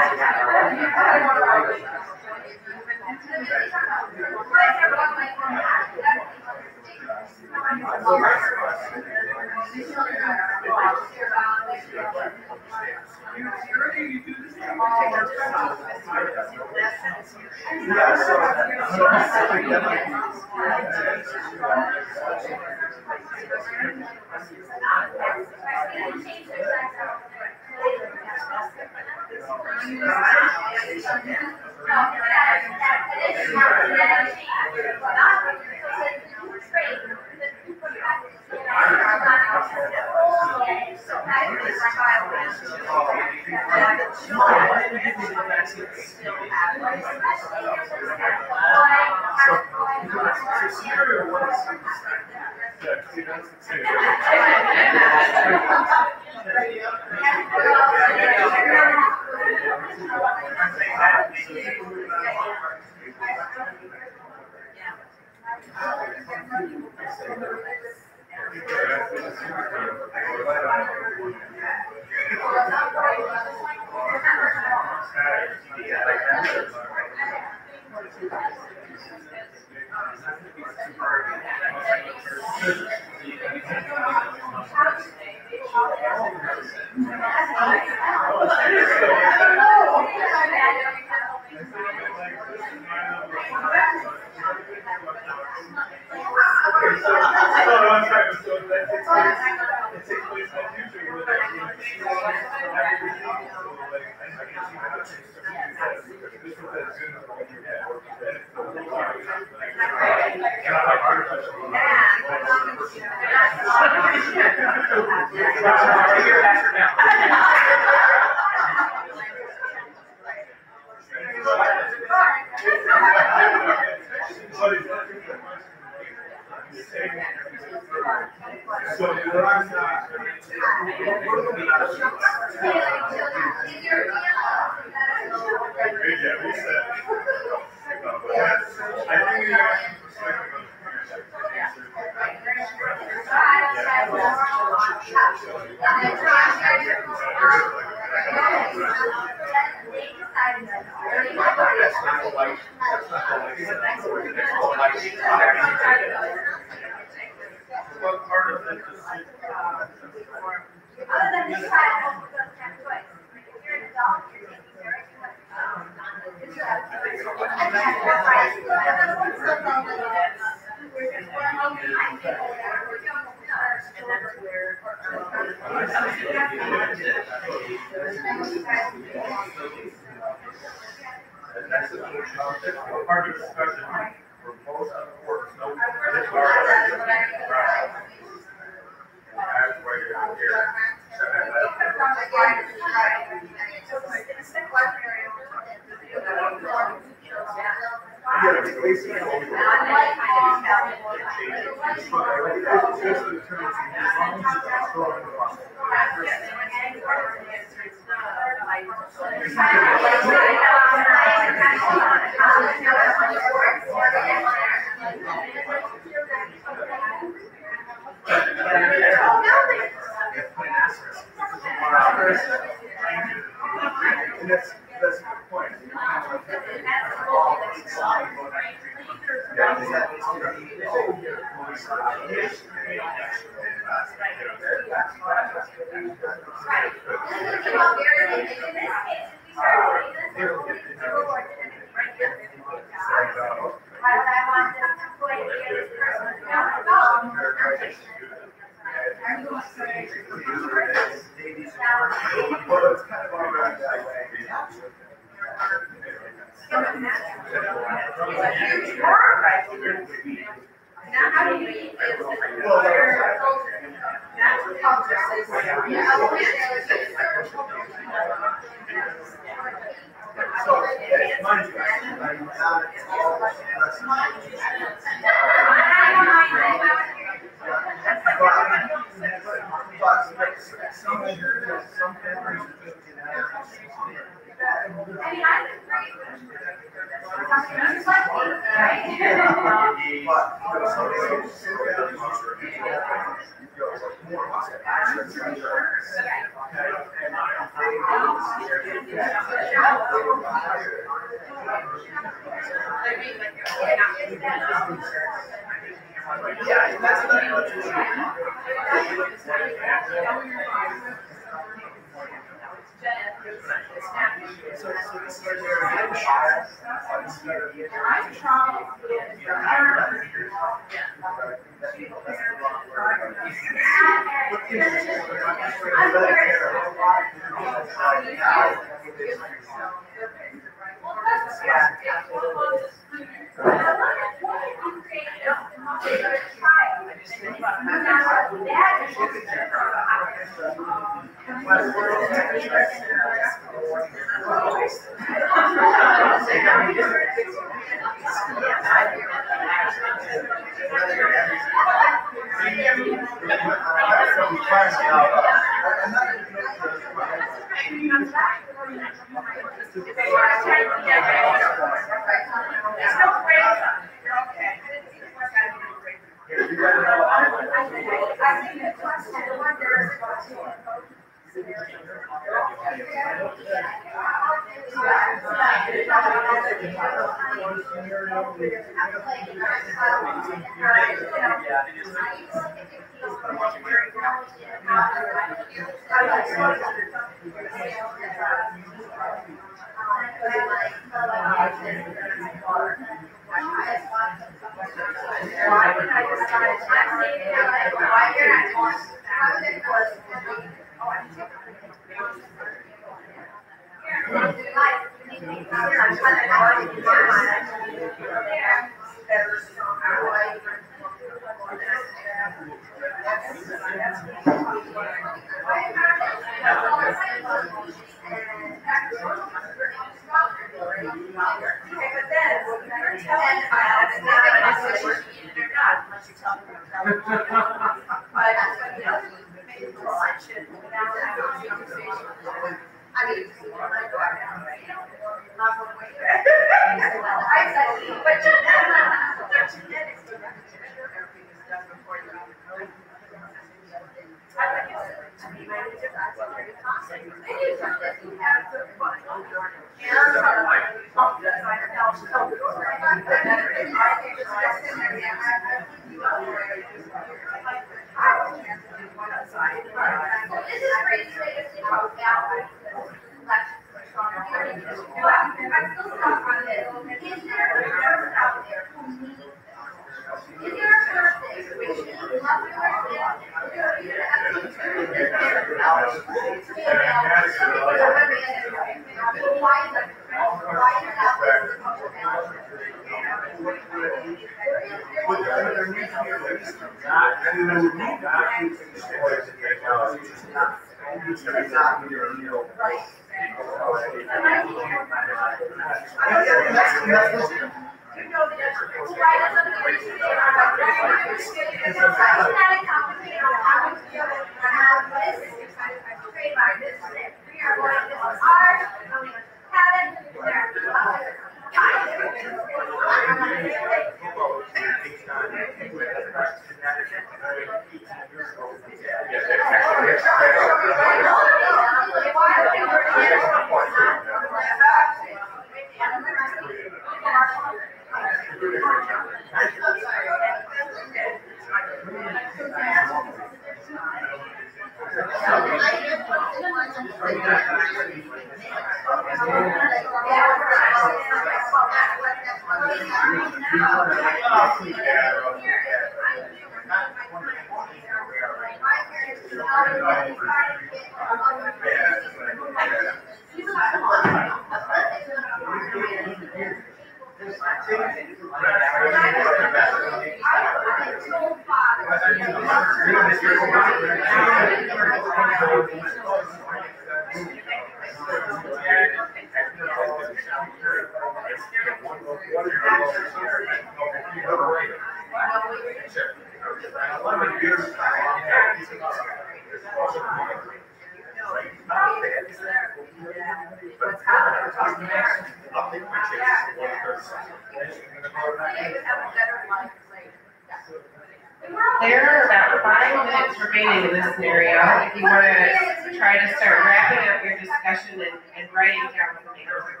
There are about 5 minutes remaining in this scenario. If you want to try to start wrapping up your discussion and writing down the answer.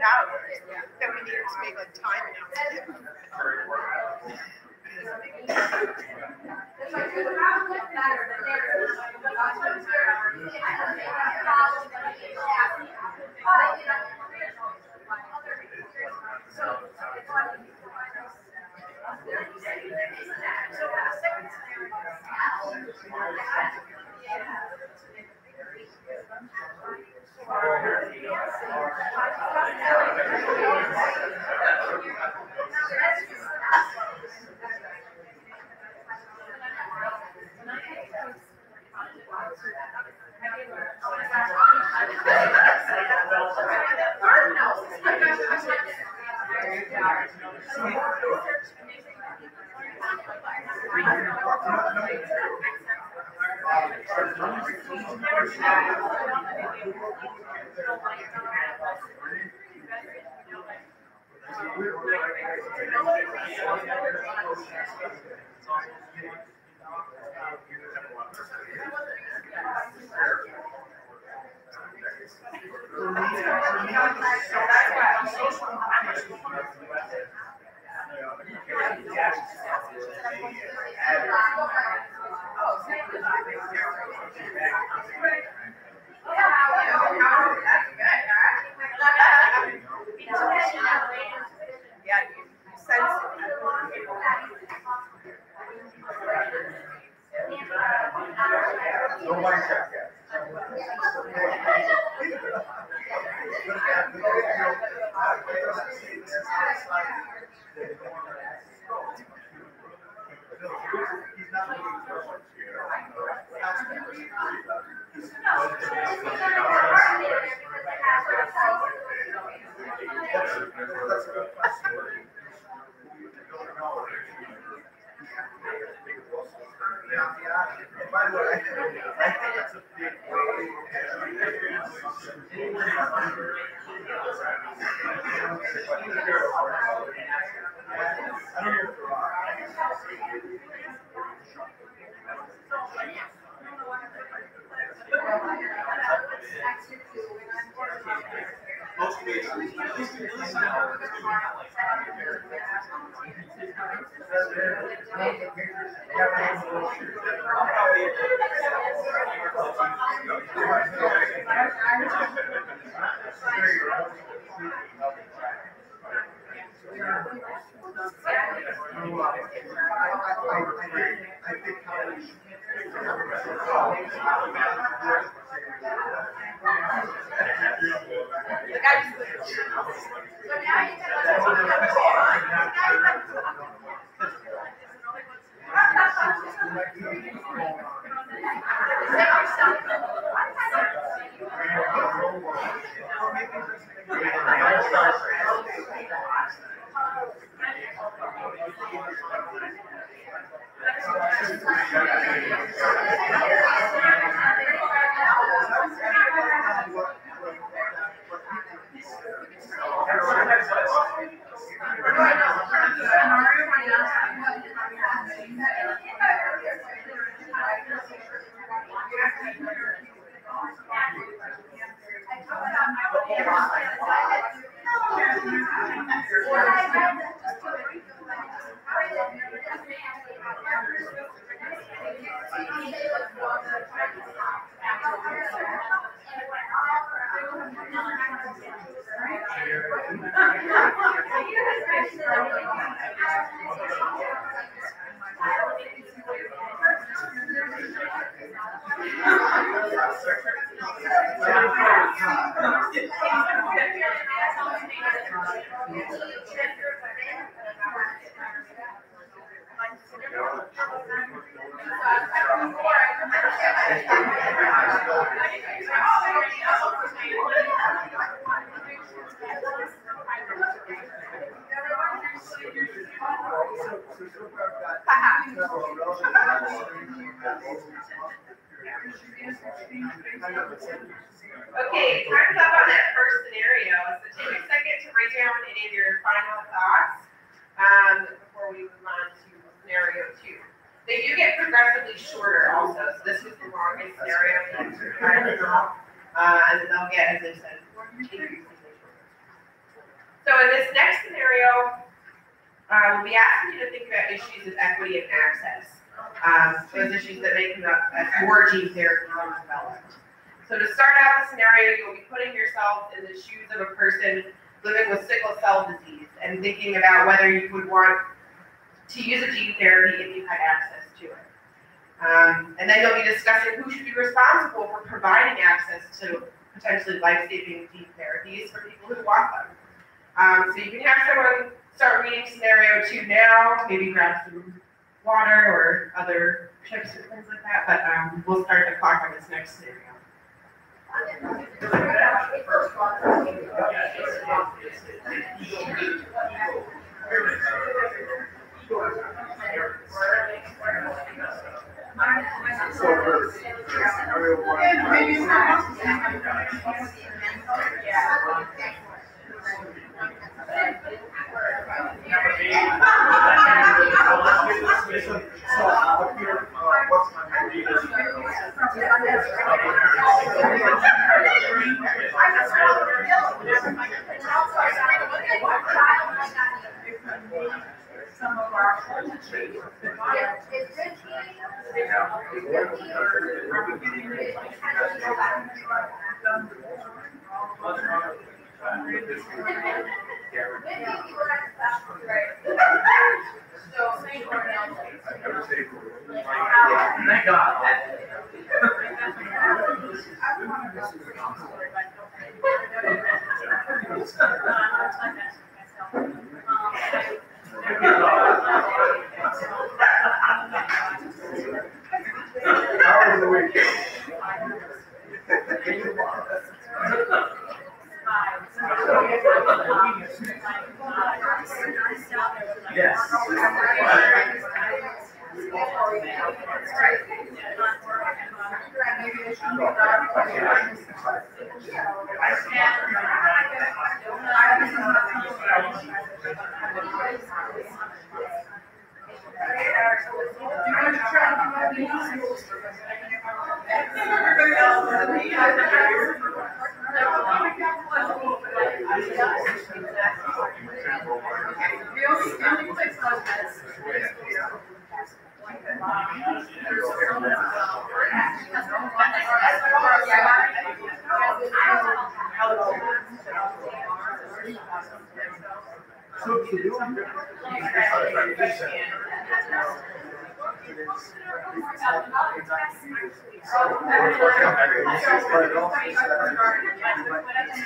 Now, that we need to make a time announcement. Okay, time's up on that first scenario. So take a second to write down any of your final thoughts before we move on to scenario 2. They do get progressively shorter also. So this was the longest scenario. And then they'll get, as I said, increasingly shorter. So in this next scenario, we'll be asking you to think about issues of equity and access. those issues that may come up as more gene therapy is developed. So to start out the scenario, you'll be putting yourself in the shoes of a person living with sickle cell disease and thinking about whether you would want to use a gene therapy if you had access to it. And then you'll be discussing who should be responsible for providing access to potentially life-saving gene therapies for people who want them. So you can have someone start reading scenario 2 now, maybe grab some water or other chips or things like that, but we'll start the clock on this next scenario. Thank God. Yes.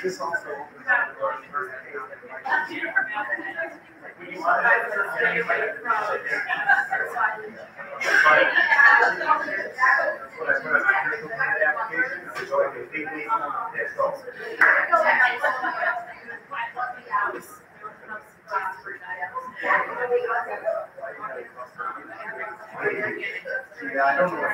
This also opens up the doors for yeah, I don't know what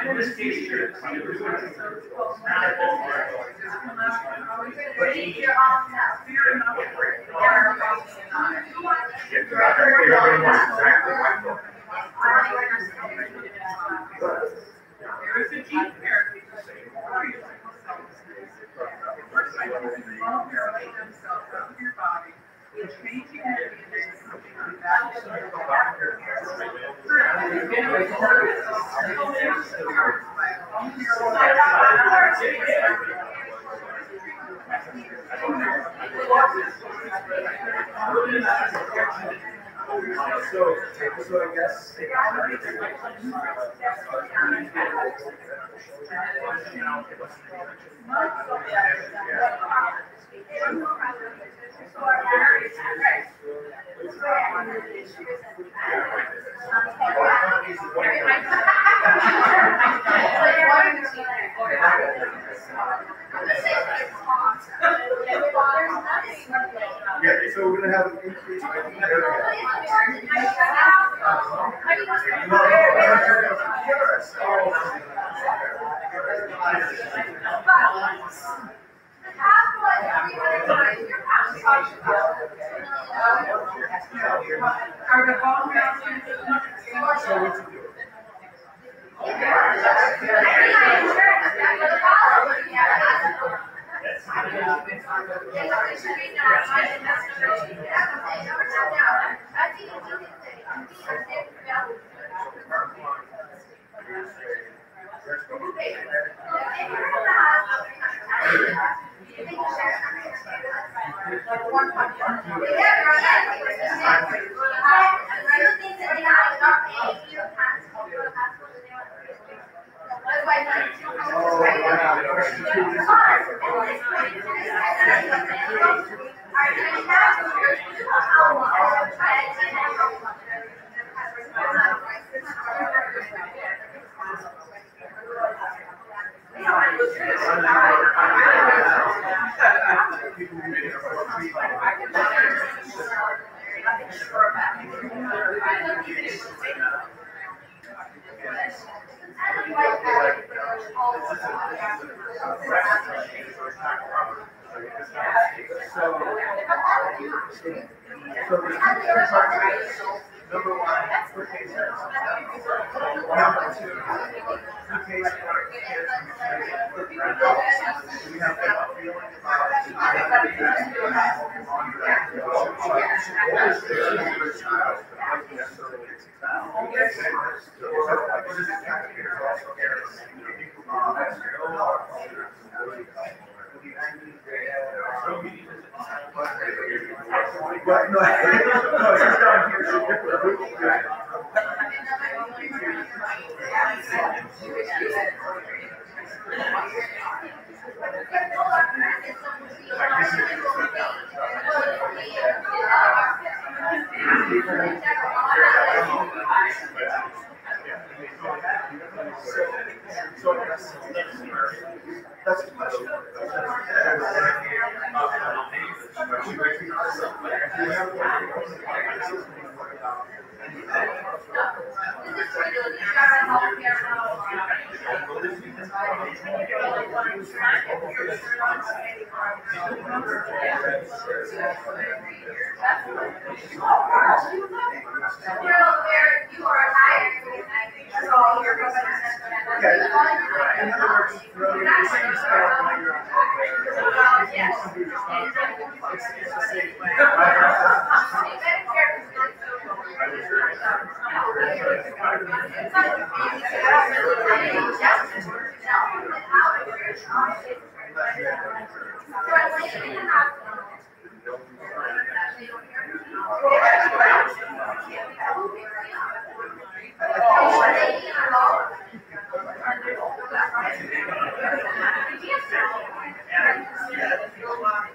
in this case here, so I guess Yeah, so we're gonna have an increase in Number one, for cases. Number two, the case we have a feeling but no, it's down here. That's the question.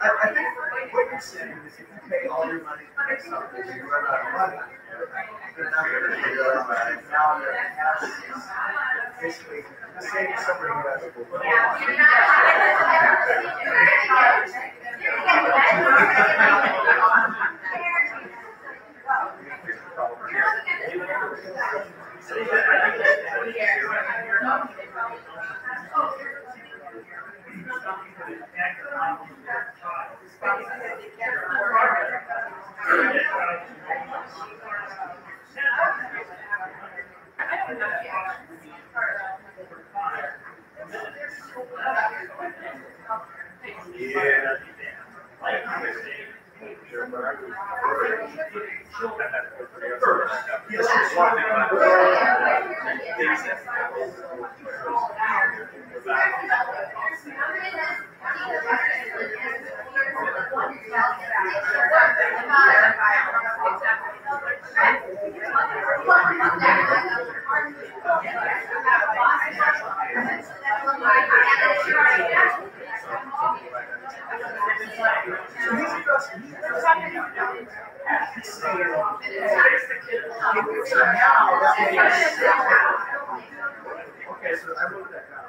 I think what you're saying is if you pay all your money for something, you run out of money. They're not going to figure out about it. Now their cash is basically the same as somebody who has So now that makes okay, so I wrote that down.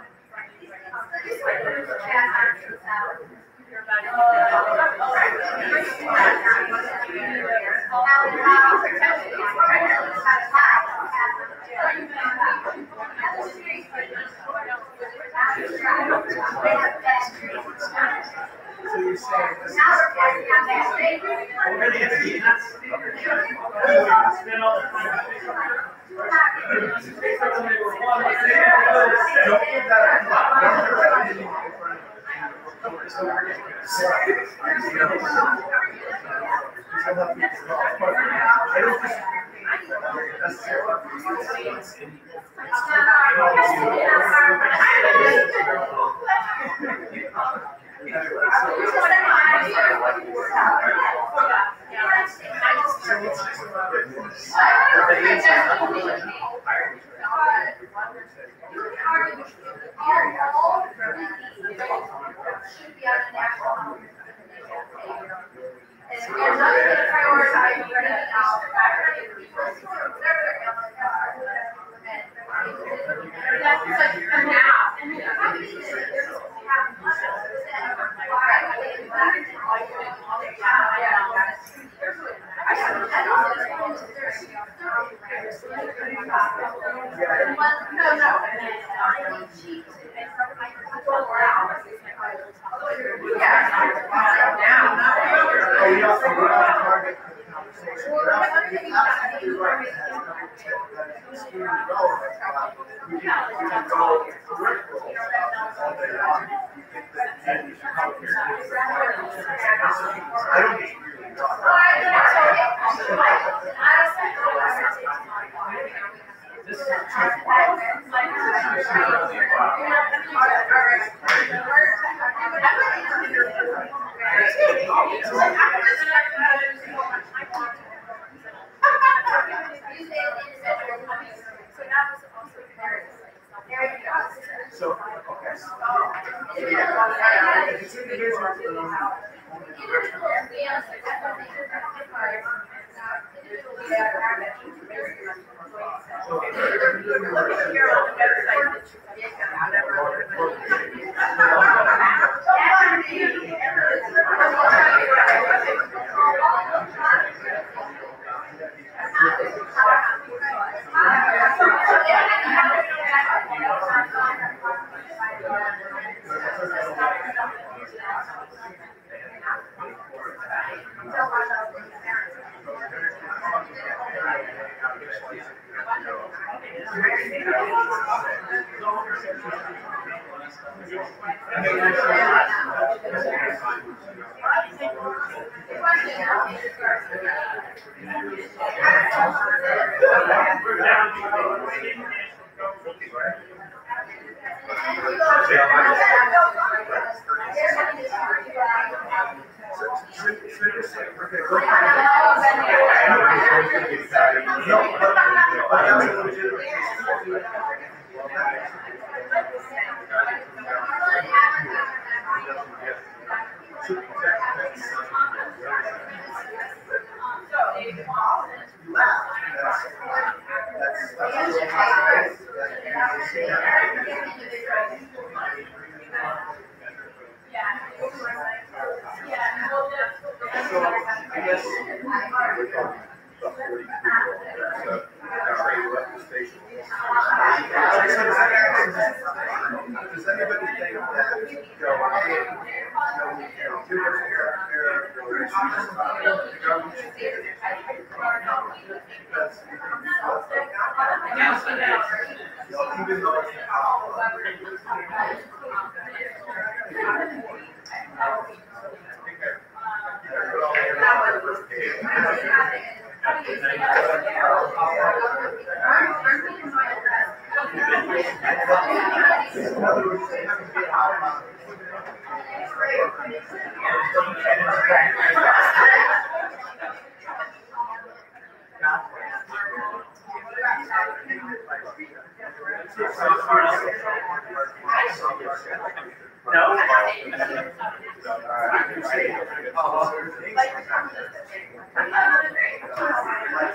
So you're saying this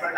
is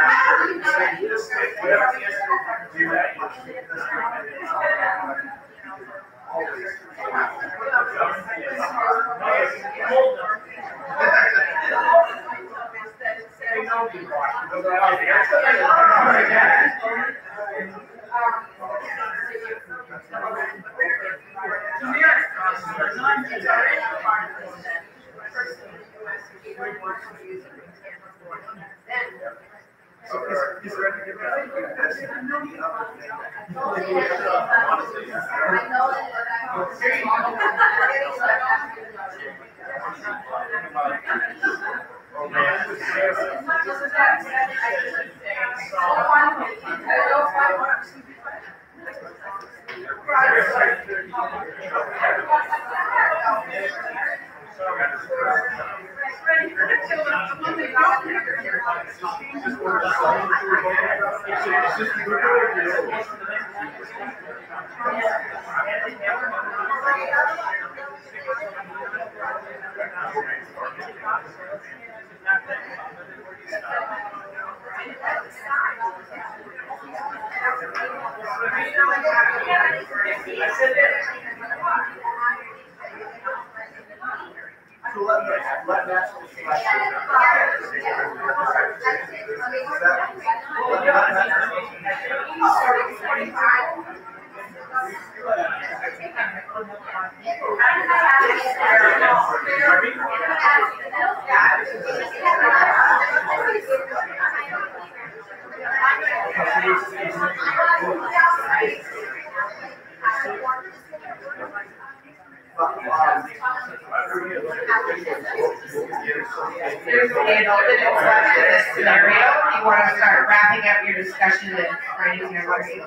Here's an open this scenario. You want to start wrapping up your discussion and writing your worksheet.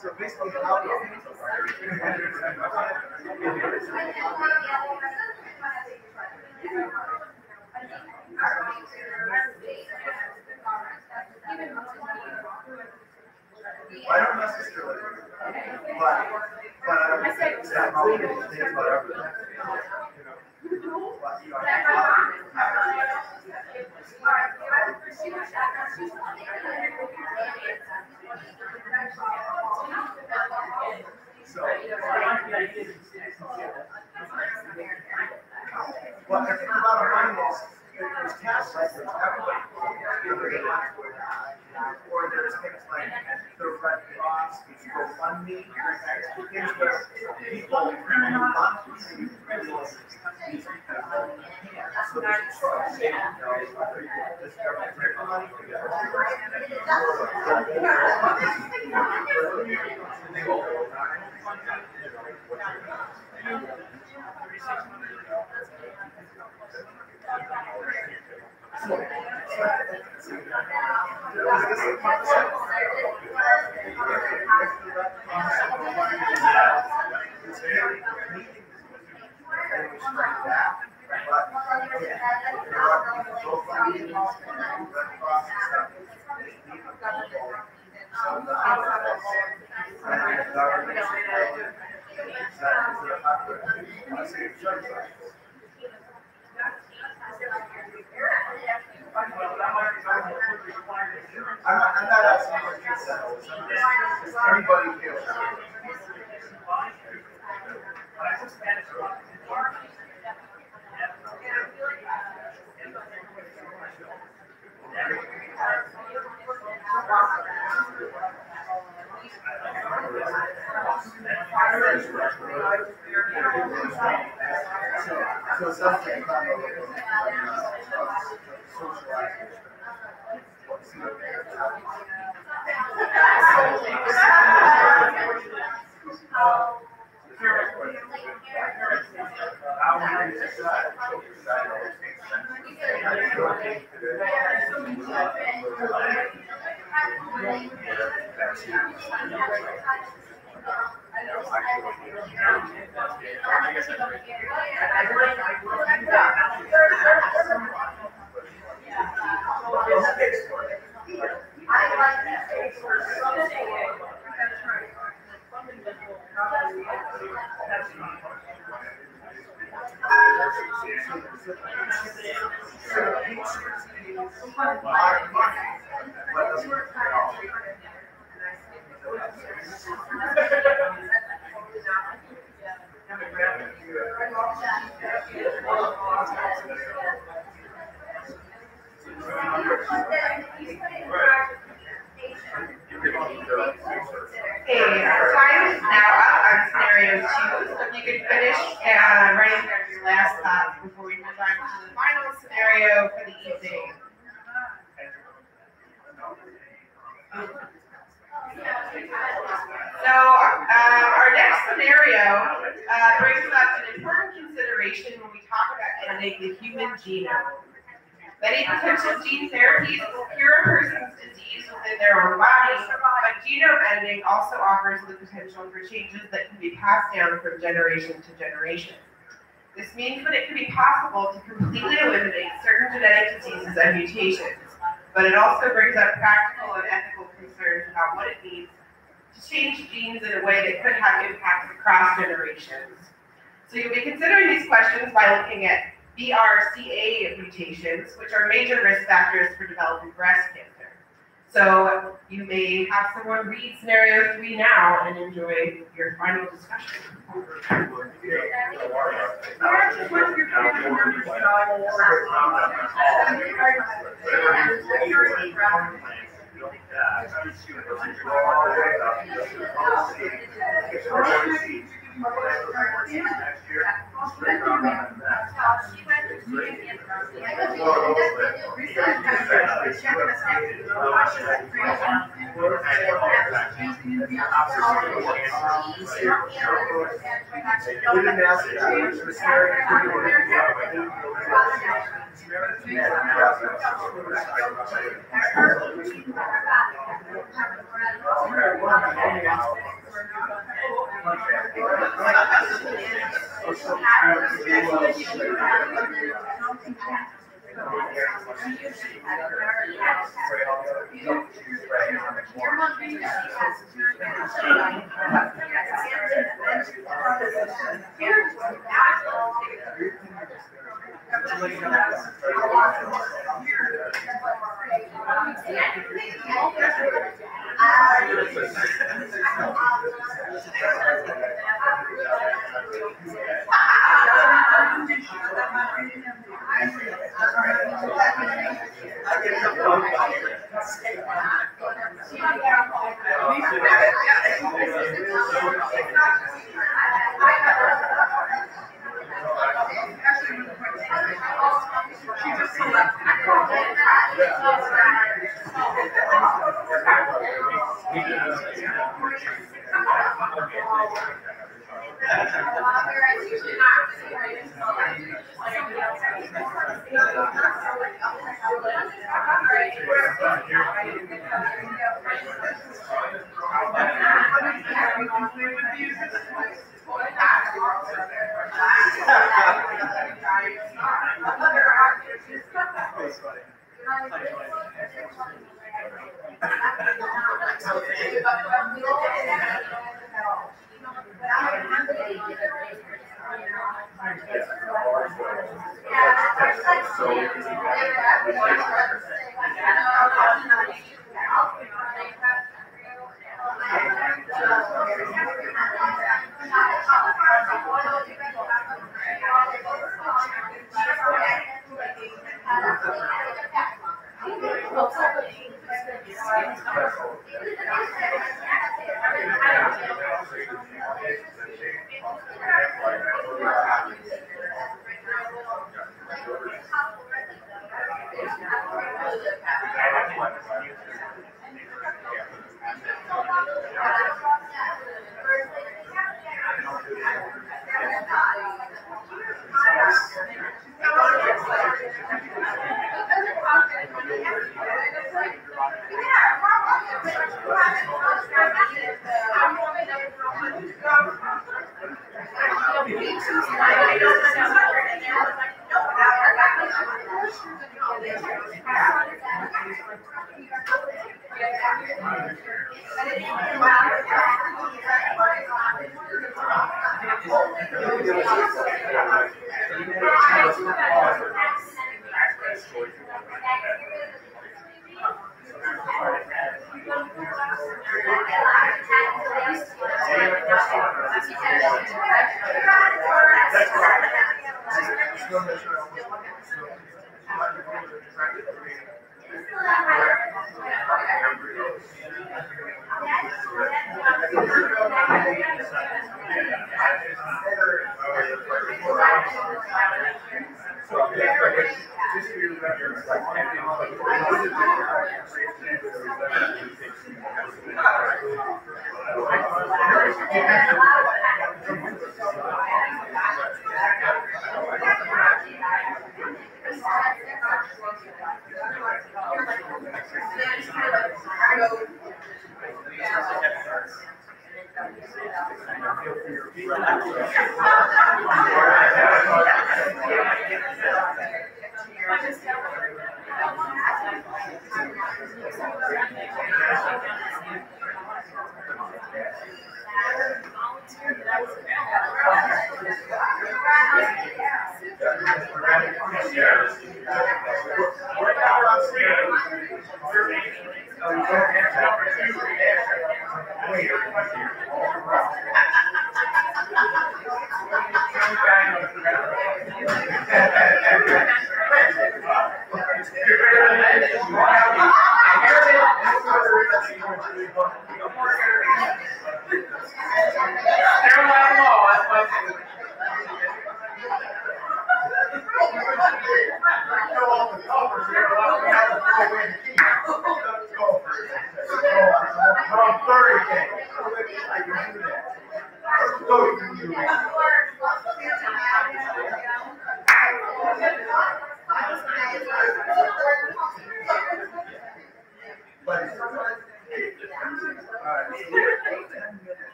So basically, I don't necessarily, but I don't think it's that problem. So, what I think about our mind is, there's tasks like there's everybody, or there's things like the Red Cross, which GoFundMe, things where people want to see resources. So there's a choice. This government grant money, I'm not asking for consent. Everybody feels. So something about socializing. Okay, our time is now up on scenario 2, so if you could finish writing down your last thoughts before we move on to the final scenario for the evening. So our next scenario brings up an important consideration when we talk about editing the human genome. Many potential gene therapies will cure a person's disease within their own body, but genome editing also offers the potential for changes that can be passed down from generation to generation. This means that it can be possible to completely eliminate certain genetic diseases and mutations, but it also brings up practical and ethical concerns about what it means to change genes in a way that could have impacts across generations. So you'll be considering these questions by looking at BRCA mutations, which are major risk factors for developing breast cancer. So you may have someone read scenario 3 now and enjoy your final discussion.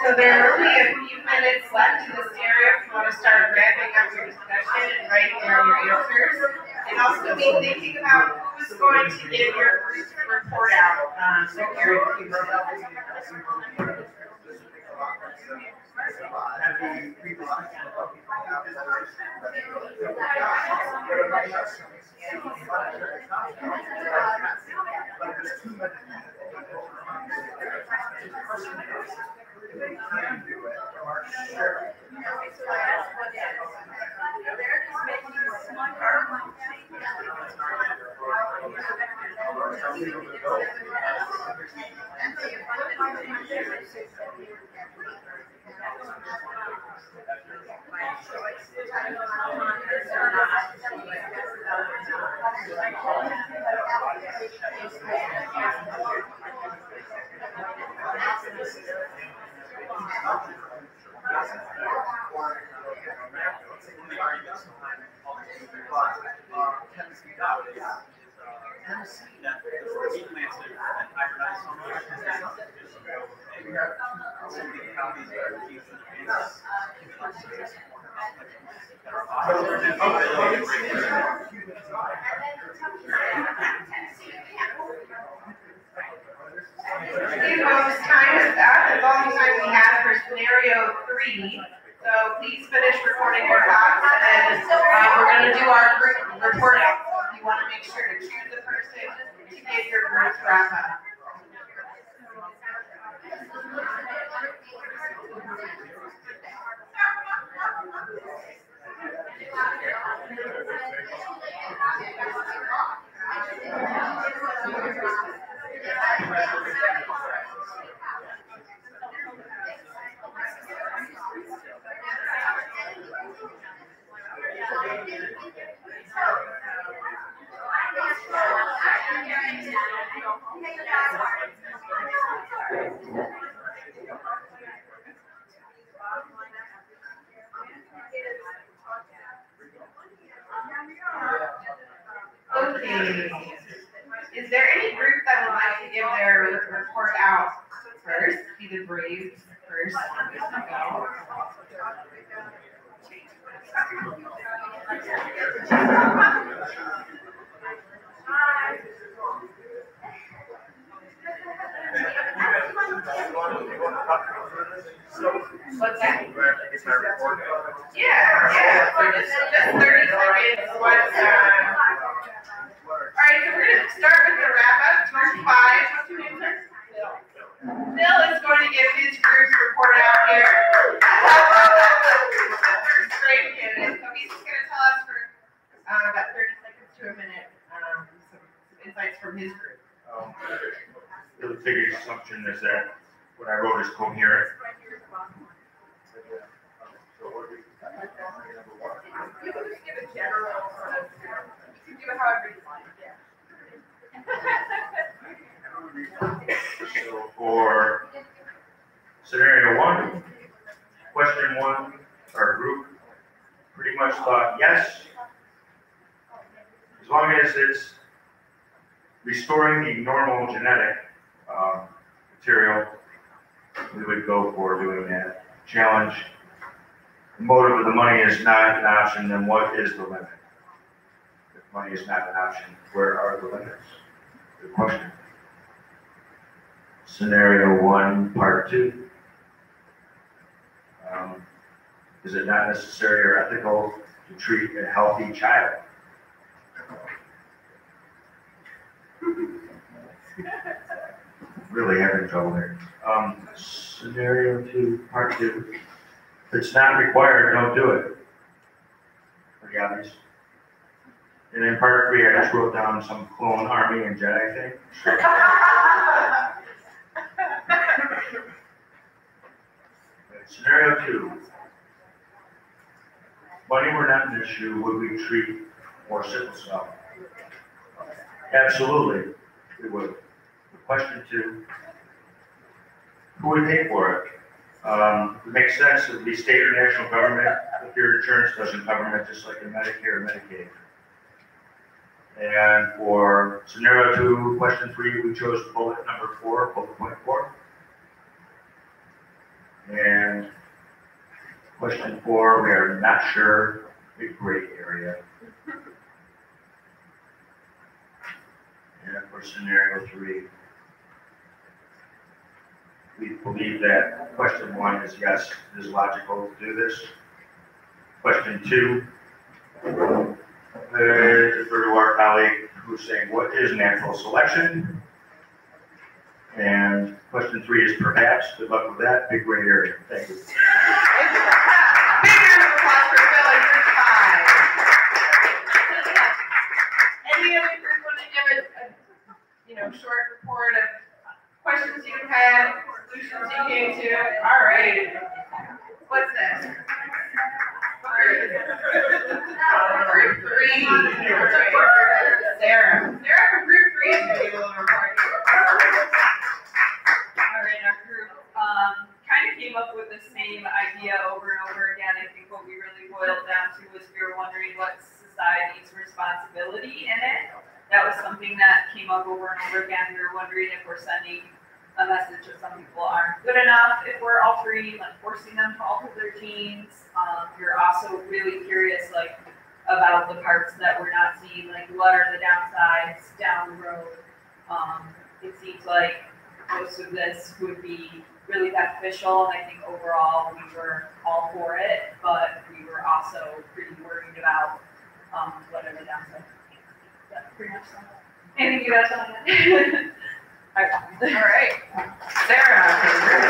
So there are only a few minutes left in this area if you want to start wrapping up your discussion and writing down your answers. And also be thinking about who's going to get your report out. So here in a few minutes. Okay, folks, time is up. That's all the time we have for scenario 3. So please finish recording your thoughts, and we're going to do our group report out. So you want to make sure to choose the person to give your group wrap up. Okay. Is there any group that would like to give their report out first? Be the brave first. What's that? Yeah. For just 30 seconds. What's all right, so we're going to start with the wrap-up. Group 5. Bill is going to give his group's report out here. First grade candidate. So he's just going to tell us for about 30 seconds to a minute some insights from his group. The biggest assumption is that what I wrote is coherent. You can just give a general sort of, you can do it however you want. So for scenario 1, question 1, our group pretty much thought yes, as long as it's restoring the normal genetic material, we would go for doing that. Challenge. The motive of the money is not an option, then what is the limit? If money is not an option, where are the limits? Good question. Scenario 1, part 2. Is it not necessary or ethical to treat a healthy child? Really having trouble here. Scenario 2, part 2. If it's not required, don't do it. Pretty obvious. And then part 3, I just wrote down some clone army and Jedi thing. Scenario 2. Money were not an issue, would we treat more sickle cell? Absolutely, we would. Question 2. Who would pay for it? It makes sense. It would be state or national government if your insurance doesn't cover it, just like in Medicare or Medicaid. And for scenario 2, question 3, we chose bullet number 4, bullet point 4. And question 4, we are not sure, a gray area. And for scenario 3, we believe that question 1 is yes, it is logical to do this. Question 2, defer to our colleague who's saying, what is natural selection? And Question 3 is perhaps. Good luck with that. Big gray area. Thank you. Big round of applause for Phil and your time. Any other group want to give a short report of questions you had, solutions you came to? All right. What's this? Group 3. Sarah. Sarah from Group 3 is going to give a little report. All right, our group kind of came up with the same idea over and over again. I think what we really boiled down to was we were wondering what's society's responsibility in it. That was something that came up over and over again. We were wondering if we're sending a message that some people aren't good enough, if we're altering, like forcing them to alter their genes. We're also really curious, like, about the parts that we're not seeing, like what are the downsides down the road. It seems like most of this would be really beneficial, and I think overall we were all for it, but we were also pretty worried about what are the downsides. That's pretty much something. Anything you guys want to add? All right. Sarah from Group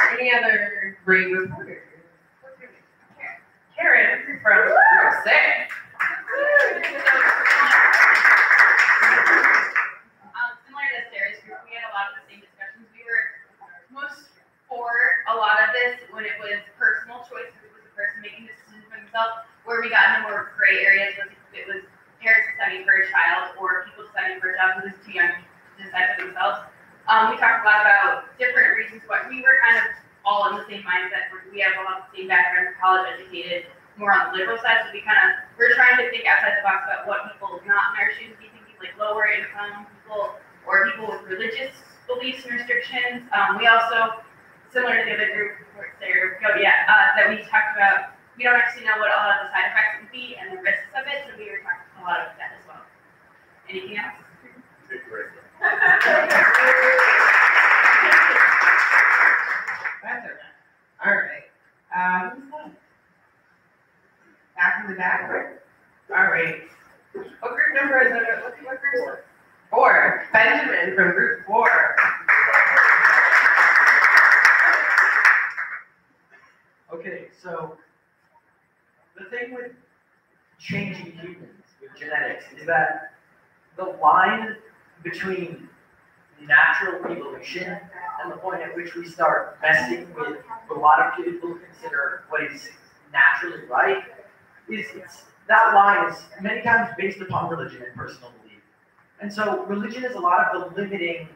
3. Any other great reporters? Karen from Group 6. Similar to Sarah's group, we had a lot of the same discussions. We were most for a lot of this when it was personal choice, if it was the person making decisions for themselves. Where we got into more gray areas was if it was parents deciding for a child or people deciding for a child who was too young to decide for themselves. We talked a lot about different reasons why we were kind of all in the same mindset. We have a lot of the same background, college educated, more on the liberal side. So we're trying to think outside the box about what people not in our shoes would be thinking, like lower income people or people with religious beliefs and restrictions. We also, similar to the other group that we talked about, we don't actually know what a lot of the side effects would be and the risks of it, so we were talking a lot about that as well. Anything else? That's okay. All right. Back in the back. All right. What group number is it? What group is it? 4. Benjamin from Group 4. Okay, so the thing with changing humans with genetics is that the line between natural evolution and the point at which we start messing with what a lot of people consider what is naturally right that line is many times based upon religion and personal belief. And so religion is a lot of the limiting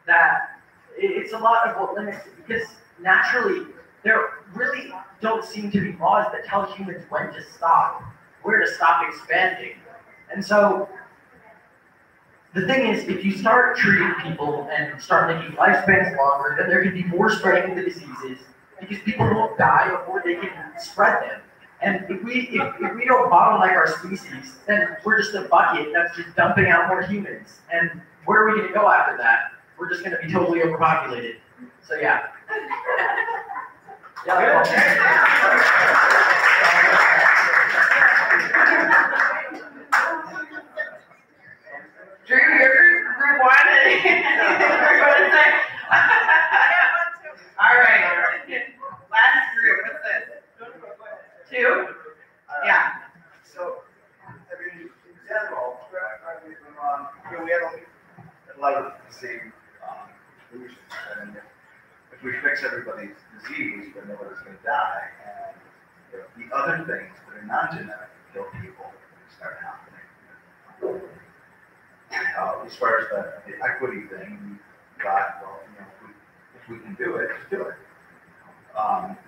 that it's a lot of what limits it, because naturally there really don't seem to be laws that tell humans when to stop, where to stop expanding. And so the thing is, if you start treating people and start making lifespans longer, then there can be more spreading of the diseases, because people won't die before they can spread them. And if we don't bottleneck our species, then we're just a bucket that's just dumping out more humans. And where are we going to go after that? We're just going to be totally overpopulated. So yeah. Drew, you're Group 1. All right. Last group. What's this? 2? Yeah. So, I mean, in general, we had a lot of the same solutions. And if we fix everybody's disease, then nobody's going to die. And the other things that are non-genetic kill people start happening. As far as the equity thing, we thought, well, if we can do it, just do it.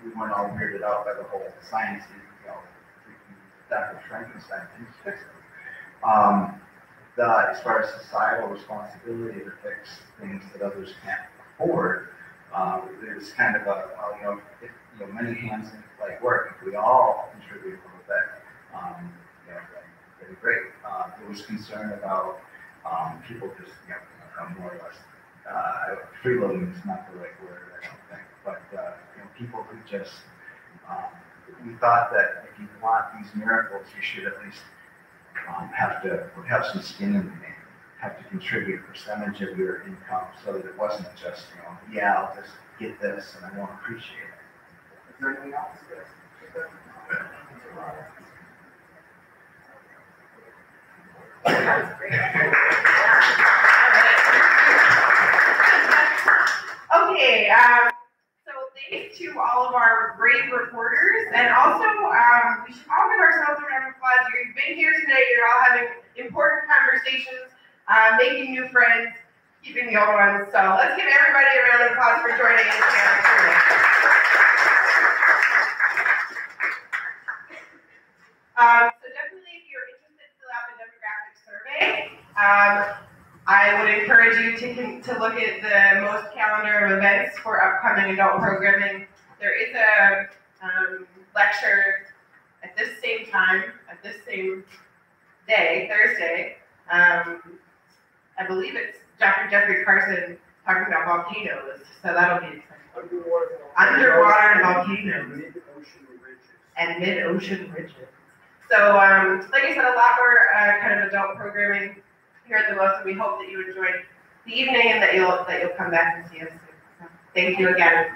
We weren't all weirded out by the whole science, Dr. Frankenstein things to fix it. As far as societal responsibility to fix things that others can't afford, there's kind of if many hands like work. If we all contribute a little bit, it'd be great. There was concern about people just more or less freeloading is not the right word, I don't think, but people who just we thought that if you want these miracles, you should at least have some skin in the game. have to contribute a percentage of your income so that it wasn't just, yeah, I'll just get this and I won't appreciate it. Is there anything else? That's great. Okay, so thanks to all of our great reporters, and also we should all give ourselves a round of applause. You've been here today, you're all having important conversations, making new friends, keeping the old ones. So let's give everybody a round of applause for joining us today. So definitely, if you're interested, fill out the demographic survey. I would encourage you to look at the most calendar of events for upcoming adult programming. There is a lecture at this same time, at this same day, Thursday. I believe it's Dr. Jeffrey Carson talking about volcanoes, so that'll be exciting. Underwater volcanoes and mid-ocean ridges. So, like I said, a lot more kind of adult programming here at the most, and we hope that you enjoyed the evening and that you'll come back and see us soon. So, thank you again.